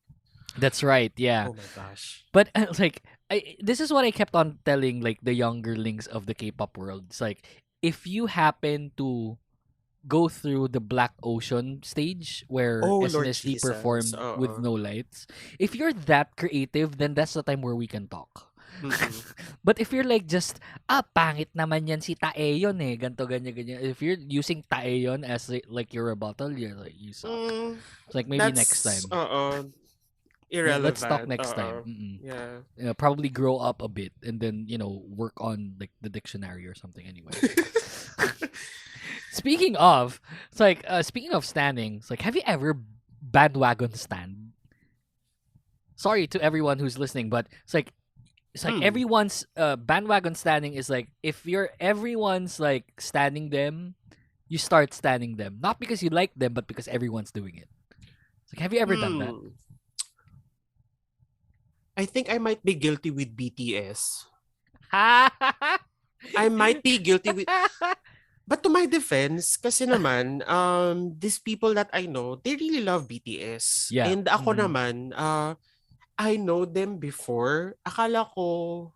S4: That's right. Yeah.
S13: Oh my gosh.
S4: But like, this is what I kept on telling like the youngerlings of the K-pop world. It's like if you happen to go through the Black Ocean stage where SNSD performed with no lights, if you're that creative, then that's the time where we can talk. But if you're like just pangit naman yan si Taeyon eh, ganto ganyan. If you're using Taeyon as like your rebuttal, you're like you suck. It's like maybe next time.
S13: Irrelevant.
S4: Let's talk next time.
S13: Yeah.
S4: Probably grow up a bit and then work on like the dictionary or something anyway. Speaking of standing, it's like, have you ever bandwagon-stanned? Sorry to everyone who's listening, but it's like everyone's bandwagon standing is like if everyone's like standing them, you start standing them. Not because you like them, but because everyone's doing it. It's like, have you ever done that?
S13: I think I might be guilty with BTS. I might be guilty with... But to my defense, kasi naman, these people that I know, they really love BTS.
S4: Yeah.
S13: And ako naman, I know them before. Akala ko,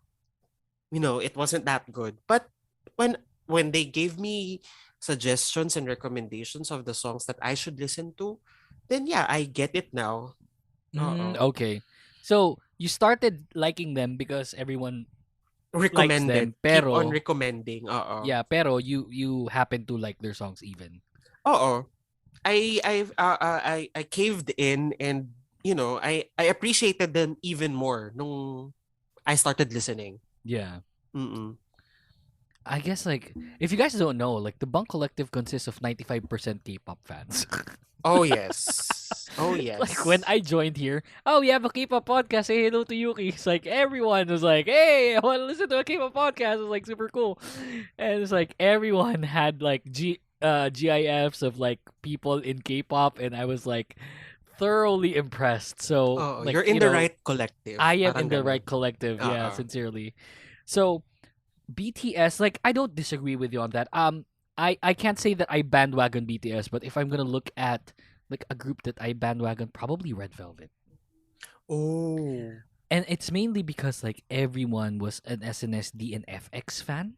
S13: it wasn't that good. But when they gave me suggestions and recommendations of the songs that I should listen to, then yeah, I get it now.
S4: Okay. So, you started liking them because everyone
S13: recommended.
S4: Likes them, pero,
S13: keep on recommending.
S4: Yeah, pero you happen to like their songs even.
S13: I caved in and I appreciated them even more nung I started listening.
S4: Yeah. I guess like if you guys don't know, like the Bunk Collective consists of 95% K-pop fans.
S13: Oh yes. Oh yes.
S4: Like when I joined here, we have a K-pop podcast. Say hello to Yuuki. It's like everyone was like, "Hey, I want to listen to a K-pop podcast." It was like super cool, and it's like everyone had like GIFs of like people in K-pop, and I was like thoroughly impressed. So
S13: Oh,
S4: like
S13: you're in the right collective.
S4: I am
S13: Parang
S4: in the
S13: ganun.
S4: right collective. Yeah,
S13: Oo.
S4: sincerely. So BTS, like I don't disagree with you on that. I can't say that I bandwagon BTS, but if I'm gonna look at like a group that I bandwagon, probably Red Velvet.
S13: Oh.
S4: And it's mainly because like everyone was an SNSD and FX fan.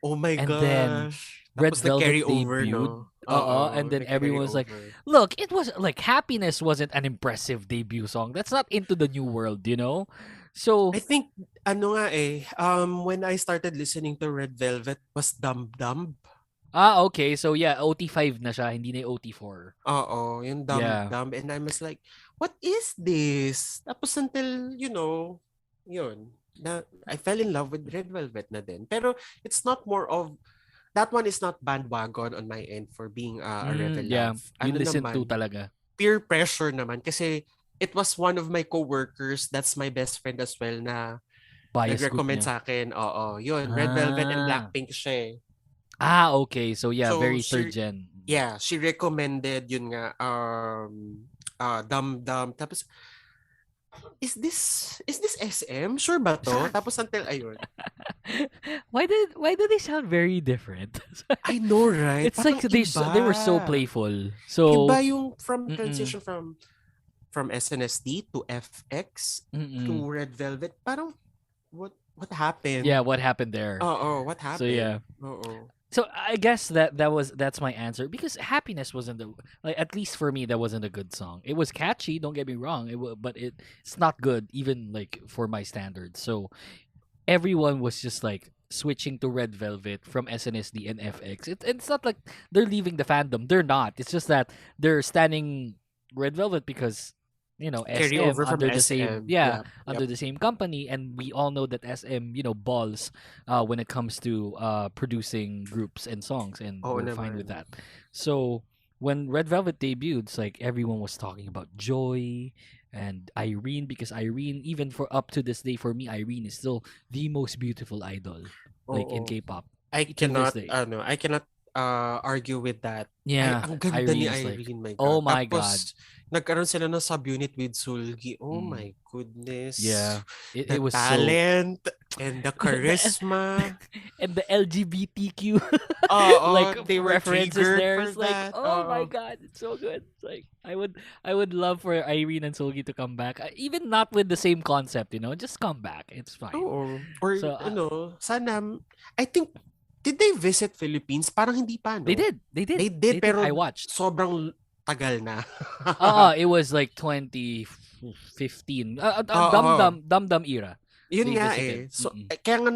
S13: Oh my
S4: And then
S13: gosh.
S4: Red
S13: Tapos
S4: Velvet
S13: nag-carry over,
S4: debuted.
S13: no? Oo,
S4: And then
S13: nag-carry
S4: everyone was like,
S13: over.
S4: look, it was like Happiness wasn't an impressive debut song. That's not Into the New World, you know? So
S13: I think, ano nga eh, when I started listening to Red Velvet was Dum Dum.
S4: okay. So yeah, OT5 na siya, hindi na yung OT4.
S13: Oo, yung Dum
S4: Yeah.
S13: Dum. And I was like, what is this? Tapos until, yun, na I fell in love with Red Velvet na din. Pero it's not more of, that one is not bandwagon on my end for being a Rebel
S4: Yeah,
S13: Love.
S4: you
S13: Ano
S4: listen to
S13: naman,
S4: talaga.
S13: peer pressure naman. Kasi it was one of my coworkers, that's my best friend as well, na
S4: Bias group
S13: nag-recommend
S4: niya.
S13: sa akin. Oo, yun. Red Velvet and Blackpink siya eh.
S4: Okay. So yeah,
S13: So,
S4: very third gen.
S13: Yeah, she recommended yun nga, Dum Dum. Tapos, is this SM? Sure ba to? Tapos until ayun.
S4: Why do they sound very different?
S13: I know, right?
S4: It's like
S13: Parang
S4: they were so
S13: iba.
S4: playful. So
S13: Iba yung
S4: Mm-mm.
S13: transition from SNSD to FX to
S4: Mm-mm.
S13: Red Velvet. Parang what happened?
S4: Yeah, what happened there?
S13: What happened?
S4: So yeah. So I guess that's my answer, because Happiness wasn't at least for me, that wasn't a good song. It was catchy, don't get me wrong, but it's not good even like for my standards. So everyone was just like switching to Red Velvet from SNSD and FX. It's not like they're leaving the fandom. They're not. It's just that they're standing Red Velvet because
S13: Carry
S4: SM
S13: over from
S4: under the
S13: SM.
S4: same under the same company, and we all know that SM balls when it comes to producing groups and songs, and
S13: Oo
S4: we're fine with
S13: naman.
S4: that. So when Red Velvet debuted, it's like everyone was talking about Joy and Irene, because Irene, even for up to this day, for me, Irene is still the most beautiful idol like in
S13: Oo.
S4: K-pop.
S13: I
S4: to this
S13: cannot
S4: day.
S13: argue with that.
S4: Yeah,
S13: Ay, ang ganda ni
S4: Irene is like,
S13: Irene, my God.
S4: oh my
S13: Tapos, nagkaroon sila ng subunit with Sulgi. Oh
S4: Mm.
S13: my goodness.
S4: Yeah, it
S13: The
S4: was
S13: talent and the charisma.
S4: and the LGBTQ like
S13: they were
S4: references
S13: triggered
S4: there.
S13: for
S4: It's like,
S13: that.
S4: oh my god, it's so good. It's like I would love for Irene and Solgi to come back, even not with the same concept, just come back. It's fine.
S13: Oo. Or,
S4: So,
S13: sana, I think, did they visit Philippines? Parang hindi pa, no?
S4: They did.
S13: They did, pero
S4: I watched.
S13: sobrang tagal na.
S4: It was like 2015.
S13: Oo.
S4: Dum Dum era.
S13: Yun
S4: They
S13: nga
S4: visited.
S13: eh. So, kaya nga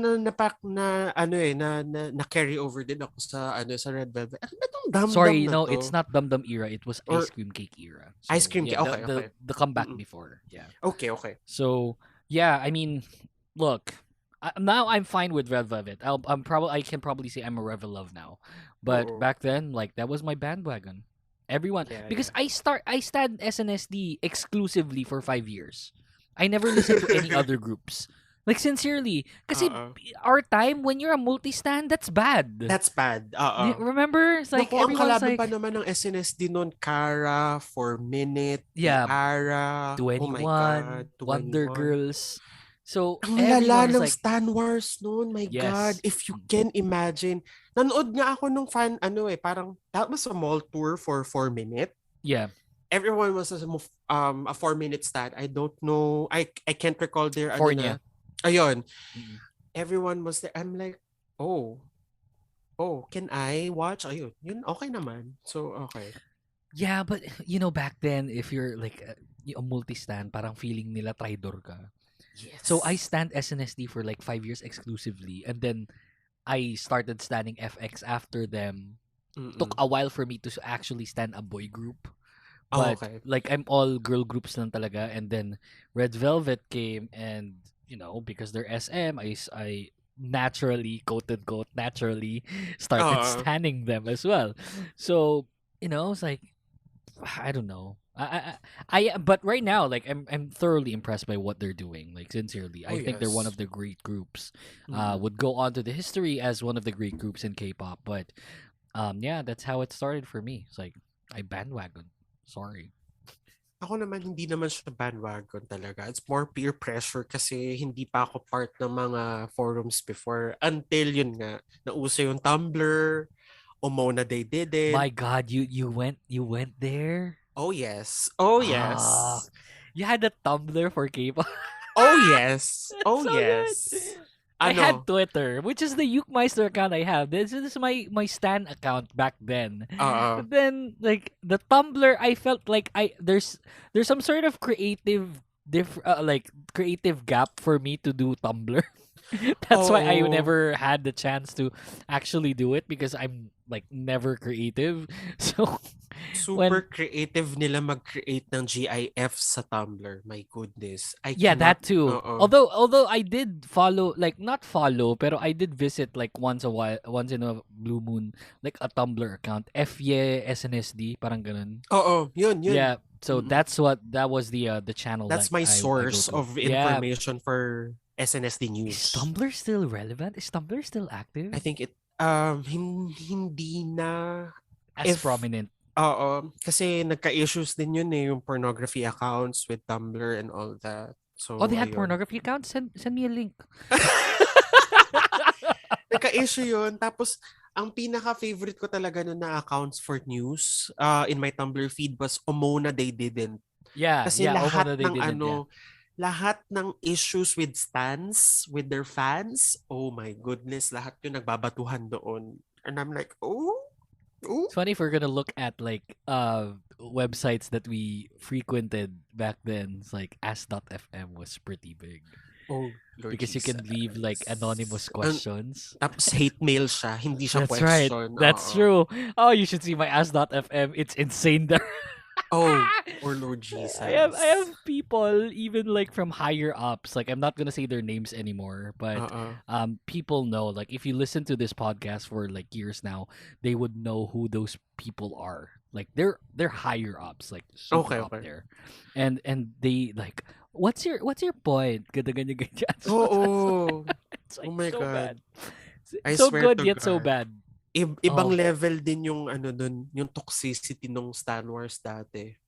S13: na carry over din ako sa Red Velvet. Ano ba tong Dum
S4: Sorry,
S13: Dum na
S4: no,
S13: to?
S4: it's not Dum Dum era. It was
S13: Or-
S4: Ice Cream Cake era.
S13: Ice Cream Cake.
S4: yeah,
S13: Okay, okay.
S4: The comeback before. Yeah.
S13: Okay.
S4: So yeah, I mean, look, now I'm fine with Red Velvet. I can probably say I'm a Red Love now, but
S13: Oo.
S4: back then, like that was my bandwagon. Everyone,
S13: Yeah,
S4: because I stand SNSD exclusively for 5 years. I never listened to any other groups. Like sincerely, kasi our time when you're a multi-stand, that's bad.
S13: That's bad.
S4: Remember, it's like
S13: Naku, ang
S4: everyone's
S13: kalaban
S4: like
S13: pa naman ng SNSD noon, Cara, 4 Minute,
S4: Yeah,
S13: Tiara,
S4: 21,
S13: oh my God, 21.
S4: Wonder Girls. So
S13: Ang lala
S4: everyone
S13: ng
S4: was like,
S13: Stan Wars noon, my
S4: Yes.
S13: God. If you can imagine. Nanood nga ako nung parang, that was a mall tour for 4 Minute.
S4: yeah.
S13: Everyone was a 4-minute stat. I don't know. I can't recall their
S4: Fornia.
S13: Ayun. Everyone was there. I'm like, oh, can I watch? Ayun. Yun, okay naman. So, okay.
S4: Yeah, but back then, if you're like a multi-stand, parang feeling nila traidor ka.
S13: Yes.
S4: So I stand SNSD for like 5 years exclusively, and then I started standing FX after them. Took a while for me to actually stand a boy group. But
S13: okay.
S4: like I'm all girl groups lang talaga, and then Red Velvet came, and because they're SM, I naturally, quote unquote, naturally started standing them as well. So it's like, I don't know. But right now, like I'm thoroughly impressed by what they're doing. Like sincerely, I think they're one of the great groups. Would go on to the history as one of the great groups in K-pop. But yeah, that's how it started for me. It's like I bandwagon. Sorry.
S13: Ako naman, hindi naman siya bandwagon talaga. It's more peer pressure kasi hindi pa ako part ng mga forums before until yun nga, nauso yung Tumblr, Umona They Did It.
S4: My God, you went there?
S13: Oh yes. Oh yes.
S4: You had a Tumblr for K-pop?
S13: Oh yes. Oh
S4: So
S13: yes.
S4: good. I had Twitter, which is the Yuukmeister account I have. This is my Stan account back then. But then, like the Tumblr, I felt like there's some sort of creative creative gap for me to do Tumblr. That's why I never had the chance to actually do it because I'm like never creative. So
S13: super creative nila mag-create ng GIF sa Tumblr. My goodness.
S4: That too. Although I did follow, like not follow, pero I did visit like once in a blue moon, like a Tumblr account. FYE SNSD, parang ganun.
S13: Yun.
S4: Yeah. So that was the channel.
S13: That's my source of information for SNSD news.
S4: Is Tumblr still relevant? Is Tumblr still active?
S13: I think it hindi na
S4: as prominent.
S13: Kasi nagka-issues din yun yung pornography accounts with Tumblr and all that. So
S4: they had pornography accounts? Send me a link.
S13: Nagka-issue yun. Tapos ang pinaka-favorite ko talaga na accounts for news in my Tumblr feed was Umona They Didn't. Kasi lahat ng lahat ng issues with stans, with their fans, oh my goodness, lahat yun nagbabatuhan doon. And I'm like,
S4: It's funny if we're gonna look at like websites that we frequented back then. It's like As.fm was pretty big.
S13: Oh, Lord
S4: because
S13: Jesus.
S4: You can leave like anonymous questions.
S13: Tapos hate mail siya, hindi siya
S4: That's
S13: question.
S4: Right. That's true. Oh, you should see my As.fm. It's insane there.
S13: Oh Lord Jesus.
S4: I have people even like from higher ups. Like I'm not gonna say their names anymore, but people know. Like if you listen to this podcast for like years now, they would know who those people are. Like they're higher ups, like super up there, and they like what's your point? Ganyan. It's like,
S13: oh my
S4: so
S13: God.
S4: bad.
S13: I
S4: So
S13: swear
S4: good
S13: to
S4: yet so
S13: God.
S4: bad.
S13: Ibang level din yung dun, yung toxicity ng Stan Wars dati.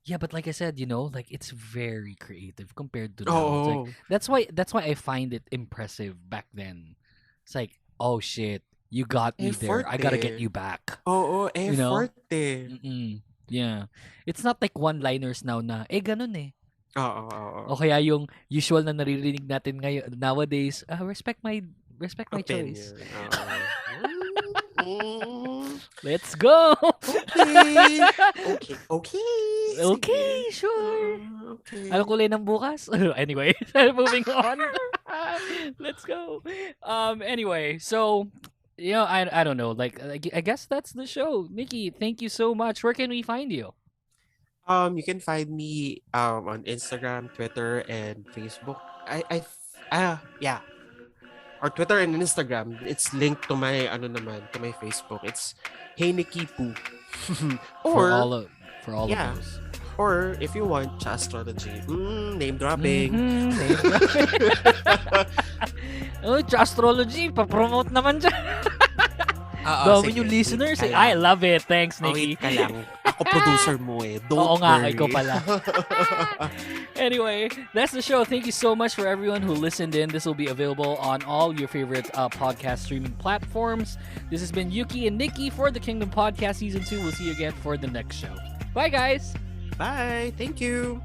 S4: Yeah, but like I said, like it's very creative compared to now. It's like, that's why I find it impressive back then. It's like, oh shit, you got me there. I gotta get you back.
S13: Effort
S4: Yeah. It's not like one-liners now na, ganun eh.
S13: Oo.
S4: O kaya yung usual na naririnig natin ngayon nowadays, respect my choice. Let's go. Okay, sure. Anong kulay ng bukas? Anyway, moving on. Let's go. Anyway, so I don't know. Like I guess that's the show. Nikki, thank you so much. Where can we find you?
S13: You can find me on Instagram, Twitter, and Facebook. Yeah. Or Twitter and Instagram. It's linked to my to my Facebook. It's Hey Nikki Poo.
S4: For all of those.
S13: Or if you want Tsaastrology. Name dropping.
S4: Name dropping. Tsaastrology, pa-promote naman dyan. Dami yung listeners. I love it. Thanks, Nikki.
S13: Wait ka lang. Ako producer mo eh. Don't
S4: worry. Ikaw pala. Anyway, that's the show. Thank you so much for everyone who listened in. This will be available on all your favorite podcast streaming platforms. This has been Yuuki and Nikki for the Kingdom Podcast Season 2. We'll see you again for the next show. Bye, guys.
S13: Bye. Thank you.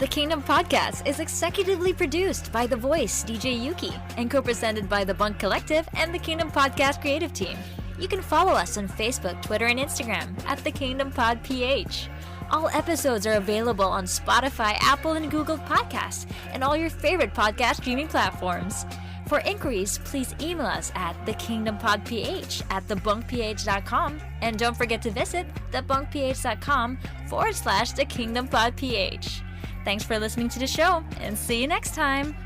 S1: The Kingdom Podcast is executively produced by The Voice, DJ Yuuki, and co-presented by the Bunk Collective and the Kingdom Podcast creative team. You can follow us on Facebook, Twitter, and Instagram at The Kingdom Pod PH. All episodes are available on Spotify, Apple, and Google Podcasts, and all your favorite podcast streaming platforms. For inquiries, please email us at thekingdompodph@thebunkph.com, and don't forget to visit thebunkph.com/thekingdompodph. Thanks for listening to the show, and see you next time.